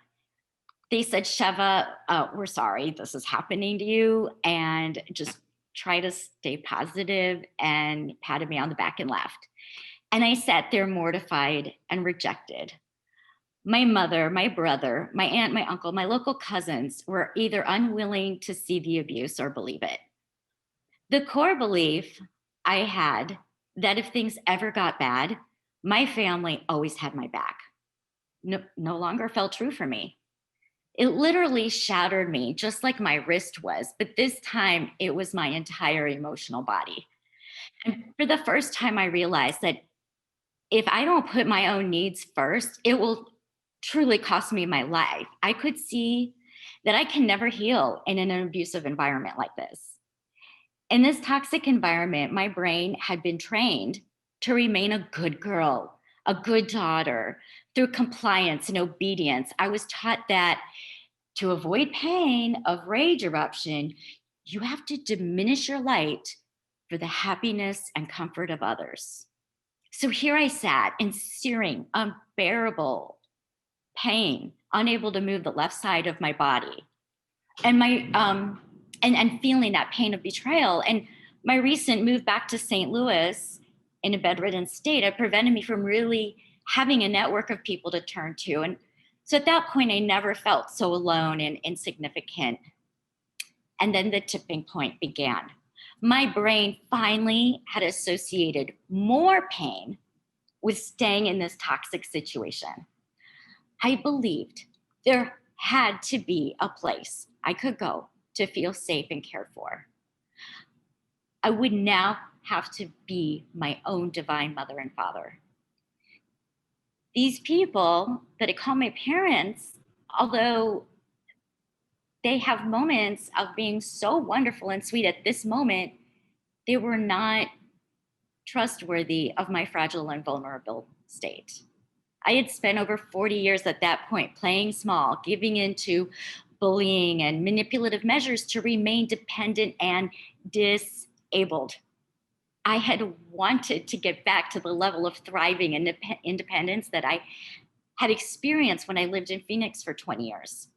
They said, "Sheva, we're sorry this is happening to you, and just try to stay positive," and patted me on the back and laughed. And I sat there mortified and rejected. My mother, my brother, my aunt, my uncle, my local cousins were either unwilling to see the abuse or believe it. The core belief I had that if things ever got bad, my family always had my back no longer felt true for me. It literally shattered me, just like my wrist was, but this time it was my entire emotional body. And for the first time, I realized that if I don't put my own needs first, it will truly cost me my life. I could see that I can never heal in an abusive environment like this. In this toxic environment, my brain had been trained to remain a good girl, a good daughter. Through compliance and obedience, I was taught that to avoid pain of rage eruption, you have to diminish your light for the happiness and comfort of others. So here I sat in searing, unbearable pain, unable to move the left side of my body, and and feeling that pain of betrayal. And my recent move back to St. Louis in a bedridden state had prevented me from really having a network of people to turn to. And so at that point, I never felt so alone and insignificant. And then the tipping point began. My brain finally had associated more pain with staying in this toxic situation. I believed there had to be a place I could go to feel safe and cared for. I would now have to be my own divine mother and father. These people that I call my parents, although they have moments of being so wonderful and sweet at this moment, they were not trustworthy of my fragile and vulnerable state. I had spent over 40 years at that point playing small, giving into bullying and manipulative measures to remain dependent and disabled. I had wanted to get back to the level of thriving and independence that I had experienced when I lived in Phoenix for 20 years.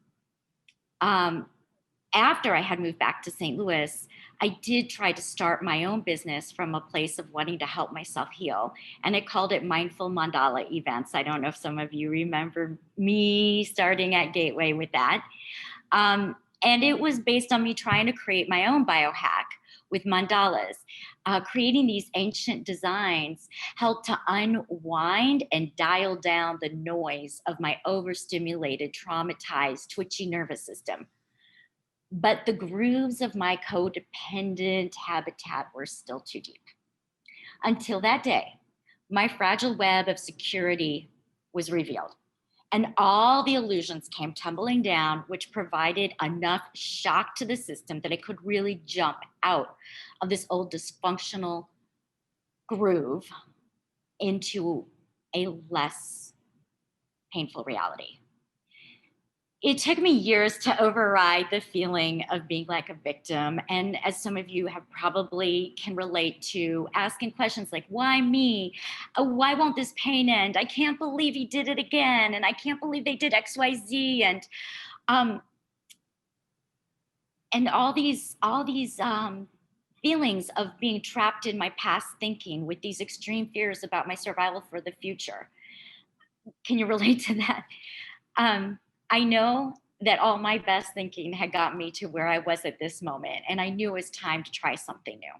After I had moved back to St. Louis, I did try to start my own business from a place of wanting to help myself heal. And I called it Mindful Mandala Events. I don't know if some of you remember me starting at Gateway with that. And it was based on me trying to create my own biohack with mandalas. Creating these ancient designs helped to unwind and dial down the noise of my overstimulated, traumatized, twitchy nervous system. But the grooves of my codependent habitat were still too deep. Until that day, my fragile web of security was revealed, and all the illusions came tumbling down, which provided enough shock to the system that it could really jump out of this old dysfunctional groove into a less painful reality. It took me years to override the feeling of being like a victim. And as some of you have probably can relate to, asking questions like, why me? Why won't this pain end? I can't believe he did it again. And I can't believe they did X, Y, Z. And all these feelings of being trapped in my past thinking with these extreme fears about my survival for the future. Can you relate to that? I know that all my best thinking had got me to where I was at this moment, and I knew it was time to try something new.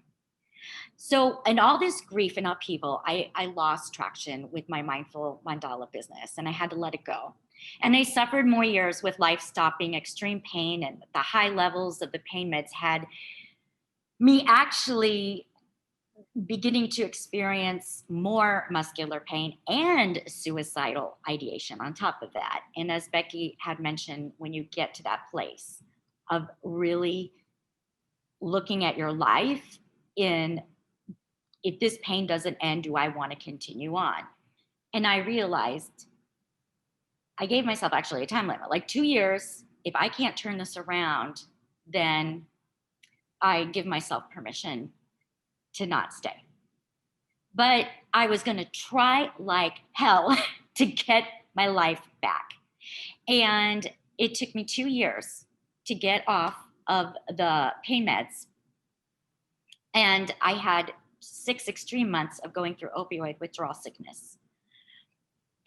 So in all this grief and upheaval, I lost traction with my Mindful Mandala business, and I had to let it go. And I suffered more years with life stopping, extreme pain, and the high levels of the pain meds had me actually beginning to experience more muscular pain and suicidal ideation on top of that. And as Becky had mentioned, when you get to that place of really looking at your life in, if this pain doesn't end, do I want to continue on? And I realized I gave myself actually a time limit, like 2 years. If I can't turn this around, then I give myself permission to not stay. But I was going to try like hell to get my life back. And it took me 2 years to get off of the pain meds. And I had 6 extreme months of going through opioid withdrawal sickness.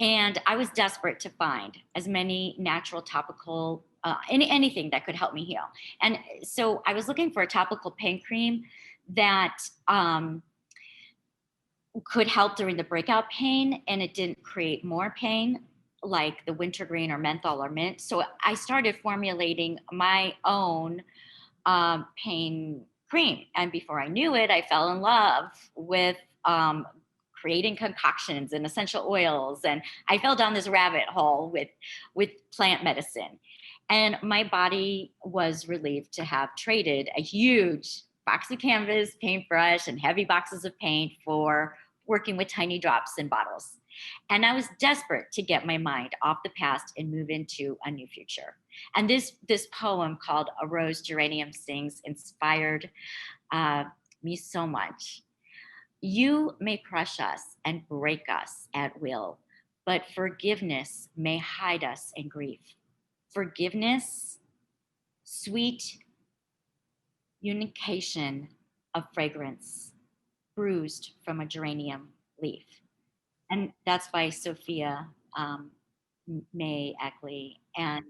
And I was desperate to find as many natural topical, anything that could help me heal. And so I was looking for a topical pain cream that could help during the breakout pain, and it didn't create more pain like the wintergreen or menthol or mint. So I started formulating my own pain cream. And before I knew it, I fell in love with creating concoctions and essential oils. And I fell down this rabbit hole with plant medicine. And my body was relieved to have traded a huge box of canvas, paintbrush, and heavy boxes of paint for working with tiny drops in bottles. And I was desperate to get my mind off the past and move into a new future. And this poem called A Rose Geranium Sings inspired me so much. You may crush us and break us at will, but forgiveness may hide us in grief. Forgiveness, sweet unification of fragrance, bruised from a geranium leaf. And that's by Sophia May Eckley. And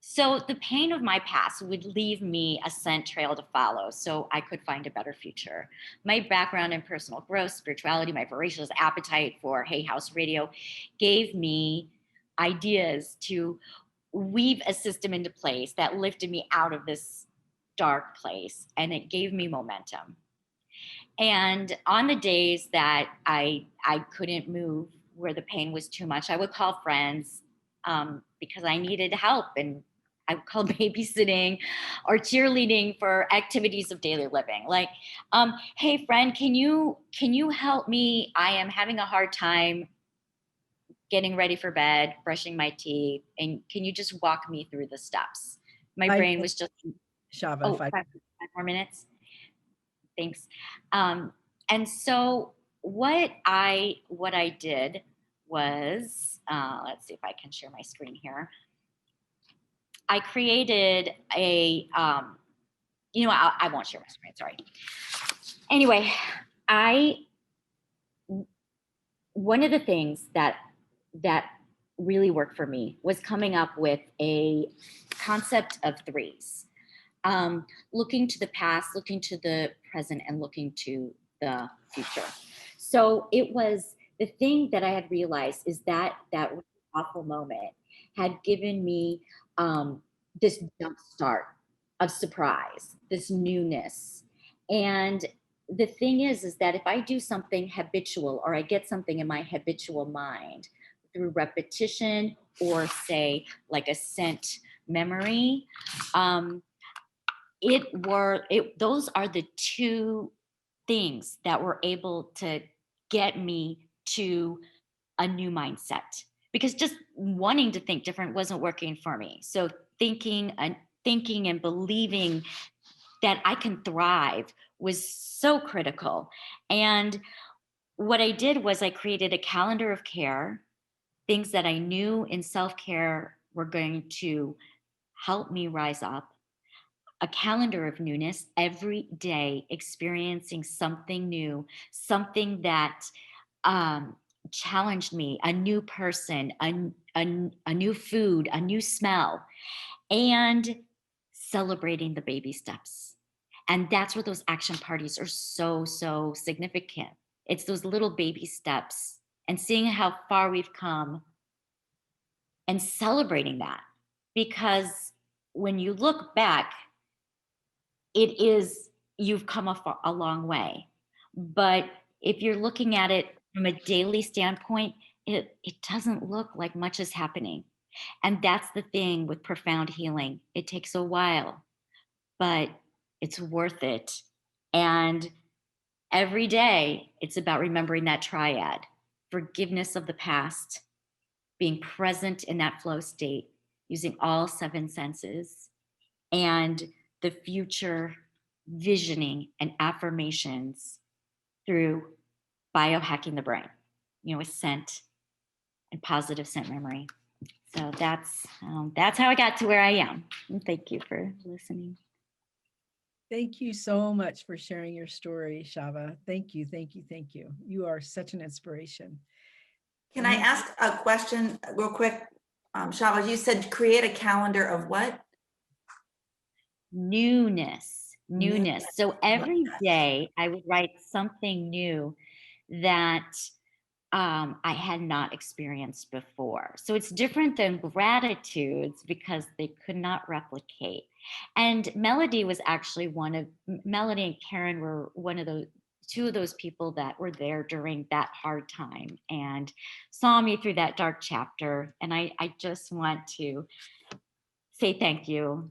so the pain of my past would leave me a scent trail to follow so I could find a better future. My background in personal growth, spirituality, my voracious appetite for Hay House Radio gave me ideas to weave a system into place that lifted me out of this dark place, and it gave me momentum. And on the days that I couldn't move, where the pain was too much, I would call friends because I needed help, and I would call babysitting or cheerleading for activities of daily living. Like, hey friend, can you help me? I am having a hard time getting ready for bed, brushing my teeth, and can you just walk me through the steps? My brain was just, Shava, oh, five more minutes. Thanks. And so what I did was, let's see if I can share my screen here. I created a, I won't share my screen, sorry. Anyway, one of the things that really worked for me was coming up with a concept of threes. Looking to the past, looking to the present, and looking to the future. So it was the thing that I had realized is that awful moment had given me this jump start of surprise, this newness. And the thing is that if I do something habitual, or I get something in my habitual mind through repetition, or say like a scent memory, those are the two things that were able to get me to a new mindset, because just wanting to think different wasn't working for me. So thinking and believing that I can thrive was so critical. And what I did was I created a calendar of care, things that I knew in self-care were going to help me rise up, a calendar of newness, every day experiencing something new, something that challenged me, a new person, a new food, a new smell, and celebrating the baby steps. And that's where those action parties are so significant. It's those little baby steps and seeing how far we've come and celebrating that. Because when you look back, you've come a long way. But if you're looking at it from a daily standpoint, it doesn't look like much is happening. And that's the thing with profound healing. It takes a while, but it's worth it. And every day, it's about remembering that triad: forgiveness of the past, being present in that flow state, using all 7 senses, and the future visioning and affirmations through biohacking the brain, with scent and positive scent memory. So that's how I got to where I am. And thank you for listening. Thank you so much for sharing your story, Shava. Thank you. You are such an inspiration. Can I ask a question real quick? Shava, you said create a calendar of what? Newness. So every day I would write something new that I had not experienced before. So it's different than gratitudes because they could not replicate. And Melody and Karen were two of those people that were there during that hard time and saw me through that dark chapter. And I just want to say thank you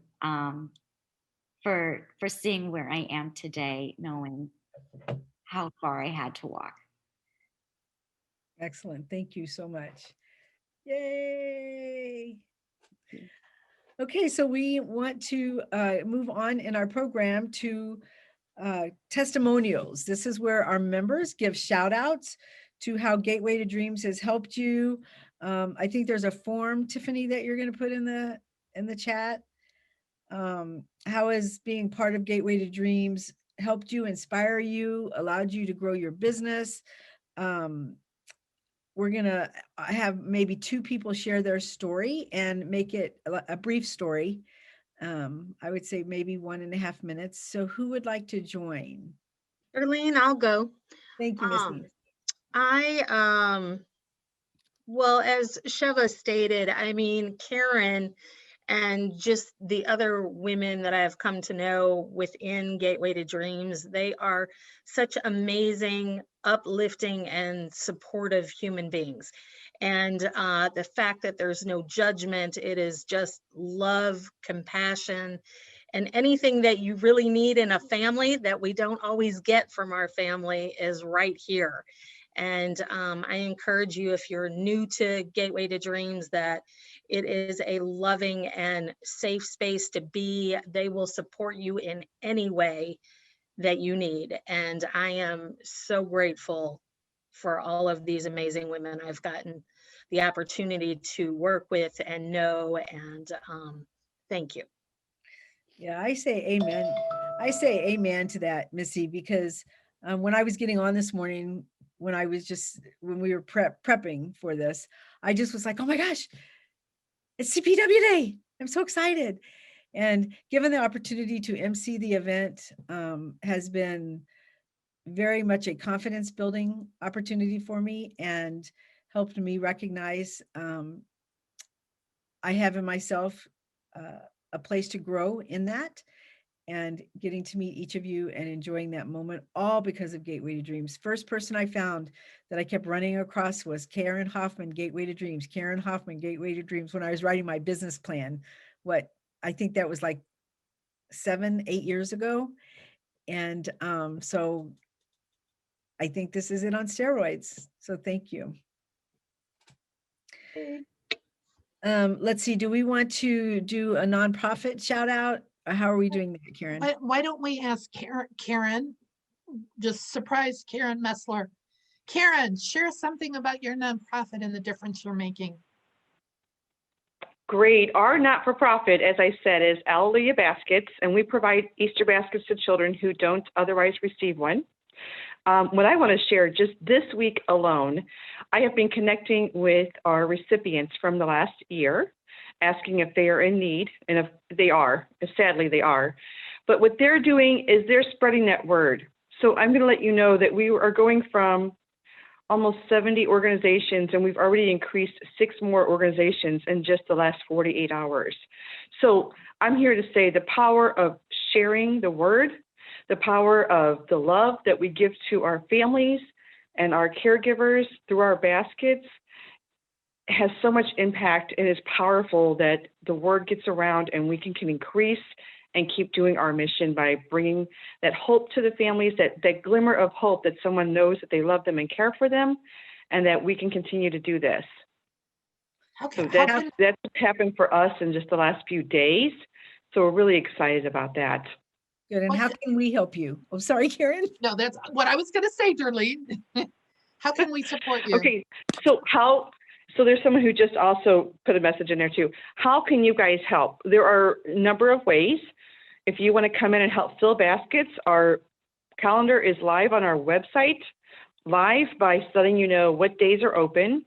for seeing where I am today, knowing how far I had to walk. Excellent. Thank you so much. Yay. Okay, so we want to move on in our program to testimonials. This is where our members give shout outs to how Gateway to Dreams has helped you. I think there's a form, Tiffany, that you're going to put in the chat. How has being part of Gateway to Dreams helped you, inspire you, allowed you to grow your business? We're going to have maybe 2 people share their story and make it a brief story. I would say maybe 1.5 minutes. So who would like to join? Darlene, I'll go. Thank you, Missy. Well, as Sheva stated, I mean, Karen and just the other women that I've come to know within Gateway to Dreams, they are such amazing, uplifting, and supportive human beings. And the fact that there's no judgment, it is just love, compassion, and anything that you really need in a family that we don't always get from our family is right here. And I encourage you, if you're new to Gateway to Dreams, that it is a loving and safe space to be. They will support you in any way that you need. And I am so grateful for all of these amazing women I've gotten the opportunity to work with and know. And thank you. Yeah, I say amen. I say amen to that, Missy, because when I was getting on this morning, when we were prepping for this, I just was like, oh my gosh, it's CPW Day. I'm so excited. And given the opportunity to MC the event has been very much a confidence building opportunity for me and helped me recognize I have in myself a place to grow in that, and getting to meet each of you and enjoying that moment, all because of Gateway to Dreams. First person I found that I kept running across was Karen Hoffman, Gateway to Dreams. Karen Hoffman, Gateway to Dreams, when I was writing my business plan. I think that was like 7-8 years ago. And so I think this is it on steroids. So thank you. Let's see, do we want to do a nonprofit shout out? Or how are we doing that, Karen? Why don't we ask Karen, just surprise Karen Messler. Karen, share something about your nonprofit and the difference you're making. Great. Our not-for-profit, as I said, is Alleluia Baskets, and we provide Easter baskets to children who don't otherwise receive one. What I want to share, just this week alone, I have been connecting with our recipients from the last year, asking if they are in need, and if they are, sadly they are. But what they're doing is they're spreading that word. So I'm going to let you know that we are going from almost 70 organizations, and we've already increased 6 more organizations in just the last 48 hours. So I'm here to say the power of sharing the word, the power of the love that we give to our families and our caregivers through our baskets has so much impact and is powerful that the word gets around and we can increase and keep doing our mission by bringing that hope to the families, that glimmer of hope that someone knows that they love them and care for them, and that we can continue to do this. So that's happened for us in just the last few days. So we're really excited about that. Good. And how can we help you? Oh, sorry, Karen. No, that's what I was going to say, Darlene. How can we support you? Okay, so there's someone who just also put a message in there too. How can you guys help? There are a number of ways. If you want to come in and help fill baskets, our calendar is live on our website, live by letting you know what days are open.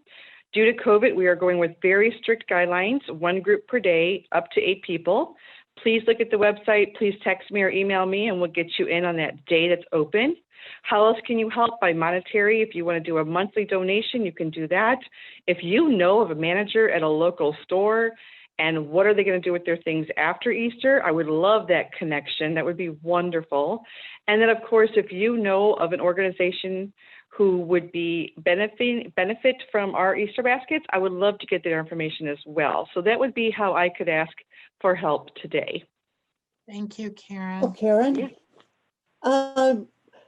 Due to COVID, we are going with very strict guidelines, 1 group per day, up to 8 people. Please look at the website. Please text me or email me, and we'll get you in on that day that's open. How else can you help? By monetary. If you want to do a monthly donation, you can do that. If you know of a manager at a local store, and what are they going to do with their things after Easter, I would love that connection. That would be wonderful. And then, of course, if you know of an organization who would be benefit from our Easter baskets, I would love to get their information as well. So that would be how I could ask for help today. Thank you, Karen. Oh, Karen. Yeah.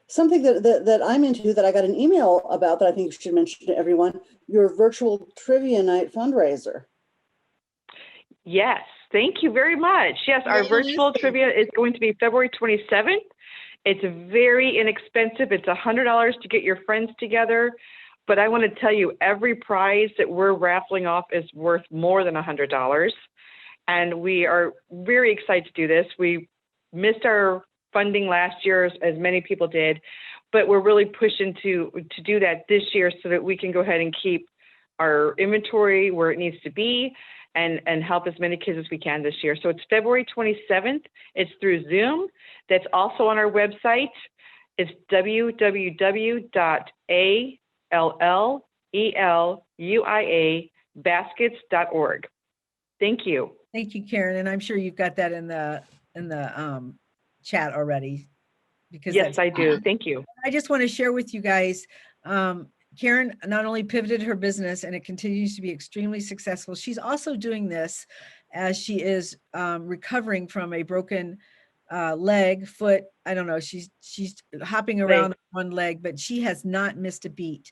Something that I'm into that I got an email about that I think you should mention to everyone, your virtual trivia night fundraiser. Yes, thank you very much. Yes, our virtual trivia is going to be February 27th. It's very inexpensive. It's $100 to get your friends together. But I want to tell you, every prize that we're raffling off is worth more than $100. And we are very excited to do this. We missed our funding last year, as many people did, but we're really pushing to do that this year so that we can go ahead and keep our inventory where it needs to be and help as many kids as we can this year. So it's February 27th. It's through Zoom. That's also on our website. It's www.all ELUIA baskets.org. Thank you. Thank you, Karen. And I'm sure you've got that in the chat already. Because Yes, I do. Thank you. I just want to share with you guys, Karen not only pivoted her business and it continues to be extremely successful, she's also doing this as she is recovering from a broken leg, foot. I don't know. She's hopping around on one leg, but she has not missed a beat.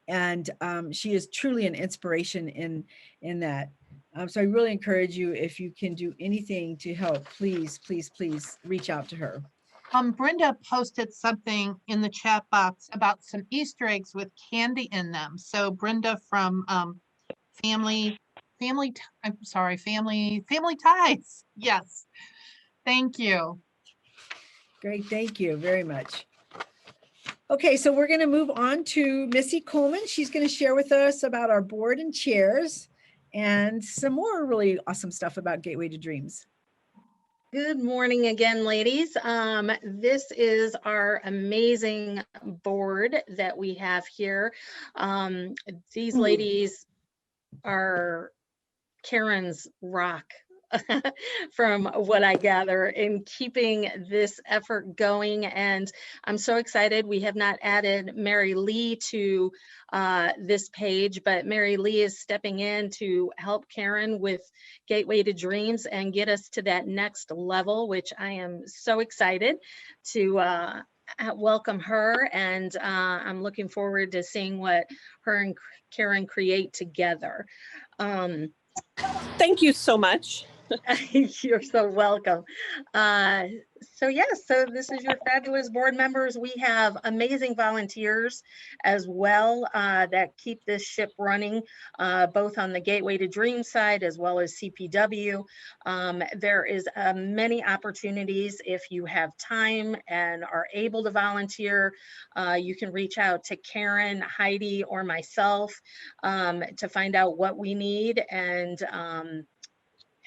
And she is truly an inspiration in that. So I really encourage you, if you can do anything to help, please, please, please reach out to her. Brenda posted something in the chat box about some Easter eggs with candy in them. So Brenda from Family Ties. Yes. Thank you. Great. Thank you very much. Okay, so we're going to move on to Missy Coleman. She's going to share with us about our board and chairs and some more really awesome stuff about Gateway to Dreams. Good morning again, ladies. This is our amazing board that we have here. These ladies are Karen's rock from what I gather in keeping this effort going. And I'm so excited. We have not added Mary Lee to this page, but Mary Lee is stepping in to help Karen with Gateway to Dreams and get us to that next level, which I am so excited to welcome her. And I'm looking forward to seeing what her and Karen create together. Thank you so much. You're so welcome. So this is your fabulous board members. We have amazing volunteers as well that keep this ship running, both on the Gateway to Dreams side as well as CPW. There is many opportunities. If you have time and are able to volunteer, you can reach out to Karen, Heidi, or myself to find out what we need.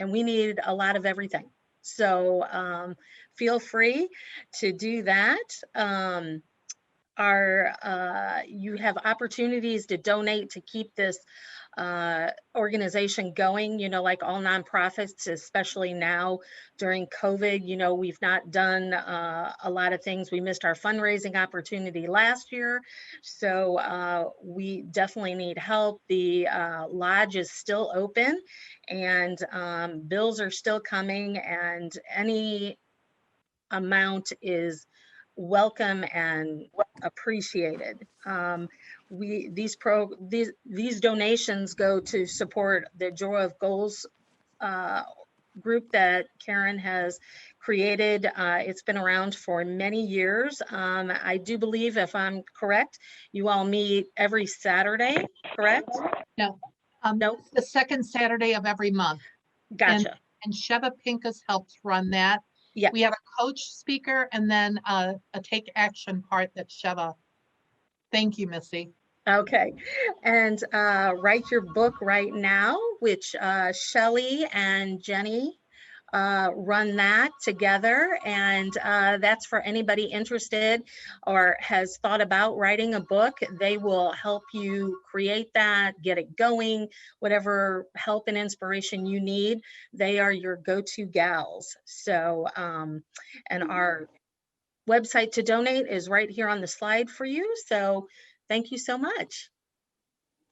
And we need a lot of everything. So feel free to do that. You have opportunities to donate to keep this organization going, like all nonprofits, especially now during COVID. We've not done a lot of things. We missed our fundraising opportunity last year. So we definitely need help. The lodge is still open and bills are still coming, and any amount is welcome and appreciated. These donations go to support the Joy of Goals group that Karen has created. It's been around for many years. I do believe, if I'm correct, you all meet every Saturday, correct? No. No? The second Saturday of every month. Gotcha. And Sheva Pincus helps run that. Yeah. We have a coach speaker and then a take action part that Sheva. Thank you, Missy. Okay. And Write Your Book Right Now, which Shelly and Jenny run that together. And that's for anybody interested or has thought about writing a book. They will help you create that, get it going, whatever help and inspiration you need. They are your go-to gals. So, and our website to donate is right here on the slide for you. So thank you so much.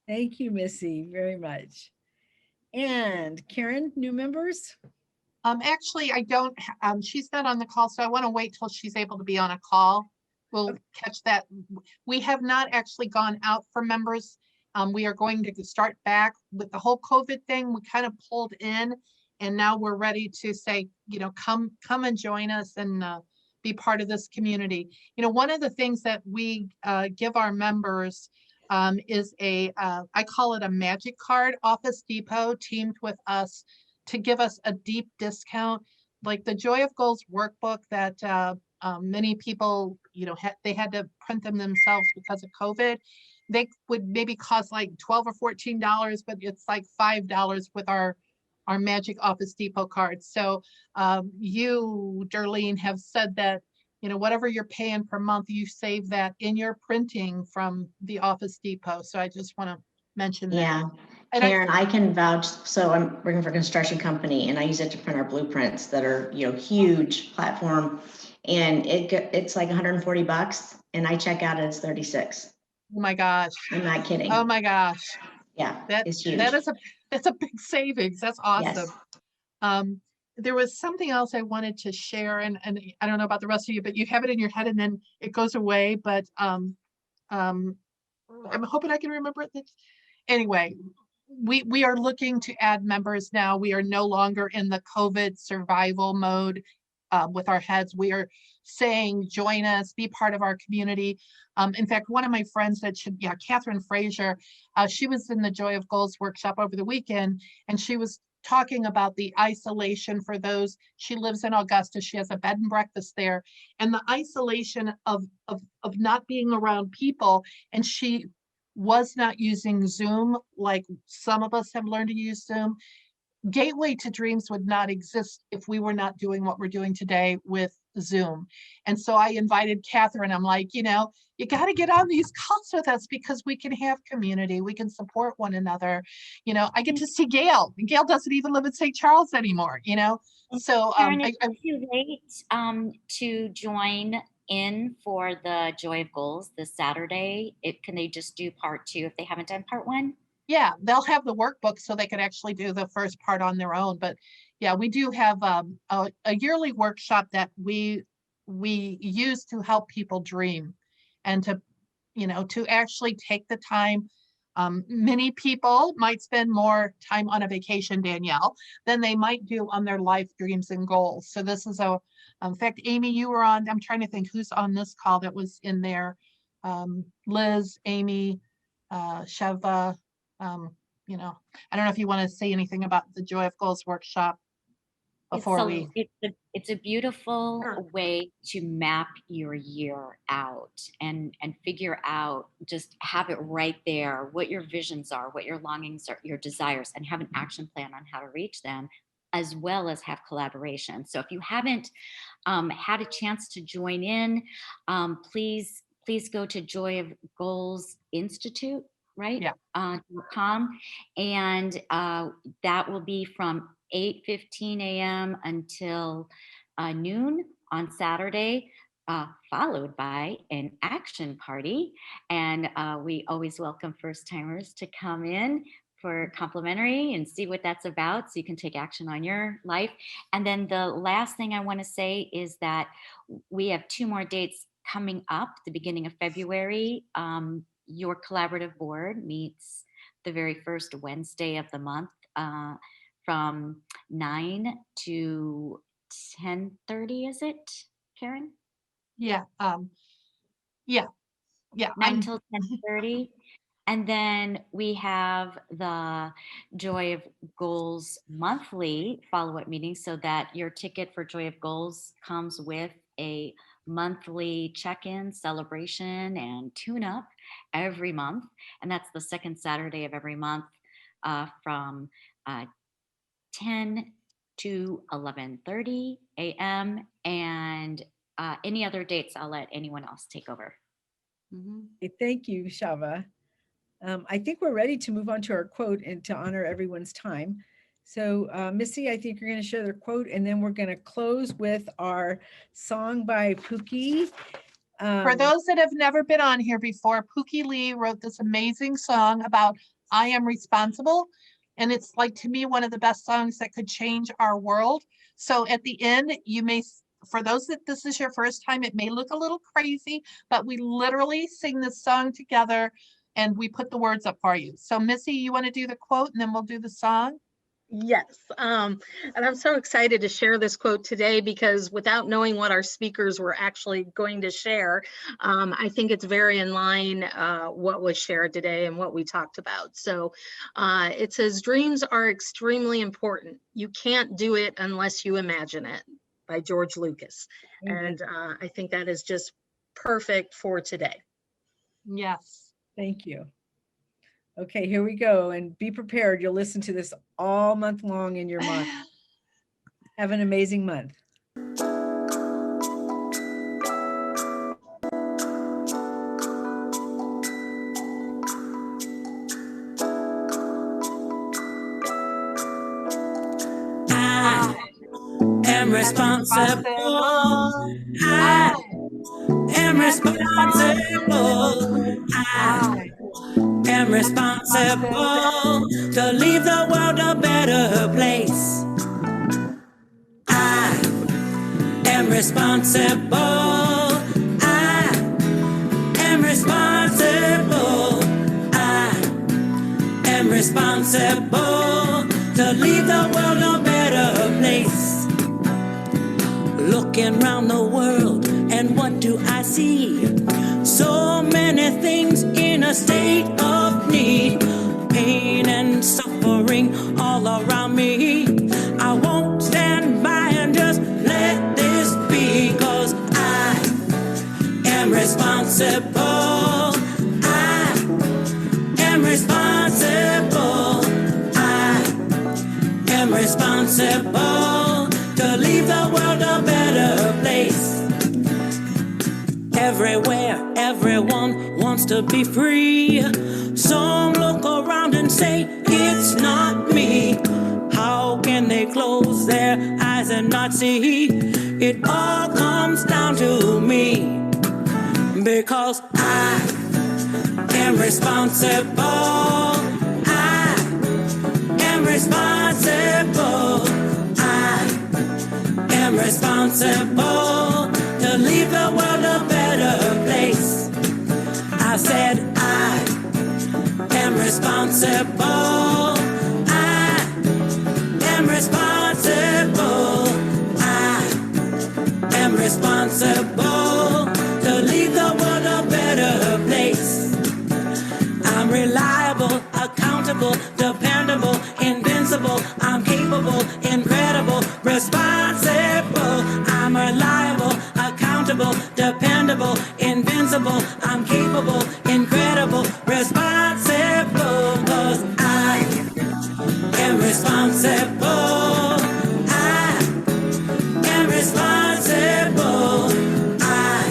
Thank you, Missy, very much. And Karen, new members? Actually, I don't, she's not on the call, so I want to wait till she's able to be on a call. We'll catch that. We have not actually gone out for members. We are going to start back with the whole COVID thing. We kind of pulled in, and now we're ready to say, come and join us and be part of this community. One of the things that we give our members is I call it a magic card. Office Depot teamed with us to give us a deep discount, like the Joy of Goals workbook that many people, they had to print them themselves because of COVID. They would maybe cost like $12 or $14, but it's like $5 with our Magic Office Depot cards. So you, Darlene, have said that you know, whatever you're paying per month, you save that in your printing from the Office Depot. So I just want to mention that. Yeah, And Karen, I can vouch. So I'm working for a construction company and I use it to print our blueprints that are, you know, huge platform. And it's like 140 bucks and I check out it's 36. Oh my gosh. I'm not kidding. Oh my gosh. Yeah, it's huge. That's a big savings. That's awesome. Yes. There was something else I wanted to share, and I don't know about the rest of you, but you have it in your head and then it goes away. But I'm hoping I can remember it. Anyway, we are looking to add members now. We are no longer in the COVID survival mode with our heads. We are saying, join us, be part of our community. In fact, one of my friends that should, Catherine Frazier, she was in the Joy of Goals workshop over the weekend, and she was talking about the isolation for those. She lives in Augusta. She has a bed and breakfast there, and the isolation of not being around people. And she was not using Zoom like some of us have learned to use Zoom. Gateway to Dreams would not exist if we were not doing what we're doing today with Zoom. And so I invited Catherine. I'm like, you know, you got to get on these calls with us because we can have community. We can support one another. You know, I get to see Gail. Gail doesn't even live in St. Charles anymore, you know? So Karen, is it too late to join in for the Joy of Goals this Saturday? Can they just do part 2 if they haven't done part 1? Yeah, they'll have the workbook so they could actually do the first part on their own. But yeah, we do have a yearly workshop that we use to help people dream and to, you know, to actually take the time. Many people might spend more time on a vacation, Danielle, than they might do on their life dreams and goals. So this is in fact, Amy, you were on, I'm trying to think who's on this call that was in there. Liz, Amy, Sheva, you know, I don't know if you want to say anything about the Joy of Goals workshop before It's a beautiful way to map your year out and figure out, just have it right there, what your visions are, what your longings are, your desires, and have an action plan on how to reach them, as well as have collaboration. So if you haven't had a chance to join in, please go to Joy of Goals Institute, right? Yeah. .com, and that will be from 8:15 a.m. until noon on Saturday, followed by an action party. And we always welcome first timers to come in for complimentary and see what that's about, so you can take action on your life. And then the last thing I want to say is that we have 2 more dates coming up, the beginning of February. Your collaborative board meets the very first Wednesday of the month from 9 to 10:30, is it, Karen? Yeah. Yeah. 9 till 10:30. And then we have the Joy of Goals monthly follow-up meeting, so that your ticket for Joy of Goals comes with a monthly check-in, celebration, and tune-up every month. And that's the second Saturday of every month from 10 to 11:30 a.m. And any other dates, I'll let anyone else take over. Okay, thank you, Shava. I think we're ready to move on to our quote and to honor everyone's time. So Missy, I think you're going to share their quote, and then we're going to close with our song by Pookie. For those that have never been on here before, Pookie Lee wrote this amazing song about I am responsible. And it's like, to me, one of the best songs that could change our world. So at the end, you may, for those that this is your first time, it may look a little crazy, but we literally sing this song together and we put the words up for you. So Missy, you want to do the quote and then we'll do the song? Yes, and I'm so excited to share this quote today, because without knowing what our speakers were actually going to share, I think it's very in line what was shared today and what we talked about. So it says, dreams are extremely important. You can't do it unless you imagine it, by George Lucas. And I think that is just perfect for today. Yes. Thank you. Okay, here we go. And be prepared. You'll listen to this all month long in your mind. Have an amazing month. am responsible. I am responsible. I am responsible to leave the world a better place. I am responsible. I am responsible. I am responsible to leave the world a better place. Looking around the world, and what do I see? So many things in a state of need, pain and suffering all around me. I won't stand by and just let this be, 'cause I am responsible. I am responsible. I am responsible to leave the world a better place. Everywhere, everyone wants to be free. Some look around and say, it's not me. How can they close their eyes and not see? It all comes down to me, because I am responsible. I am responsible. I am responsible to leave the world a better place. I said I am responsible. I am responsible. I am responsible to leave the world a better place. I'm reliable, accountable, dependable, invincible. I'm capable, incredible, responsible. I'm reliable, accountable, dependable, invincible. I'm capable, incredible, responsible. 'Cause I am responsible. I am responsible. I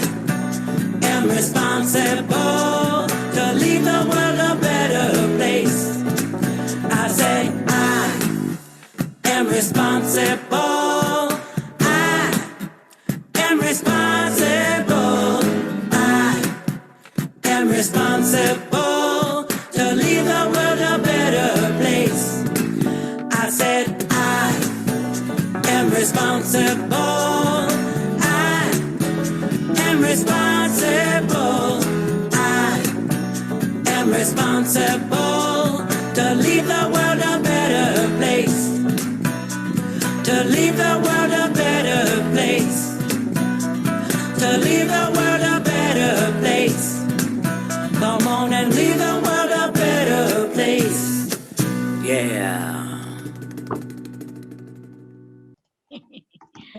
am responsible to leave the world a better place. I say I am responsible. I am responsible. I am responsible to leave the world a better place. I said I am responsible. I am responsible. I am responsible to leave the world a better place. To leave the world a better place. To leave the world a better place. Come on and leave the world a better place. Yeah.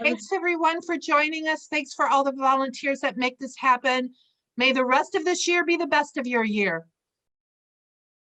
Thanks everyone for joining us. Thanks for all the volunteers that make this happen. May the rest of this year be the best of your year.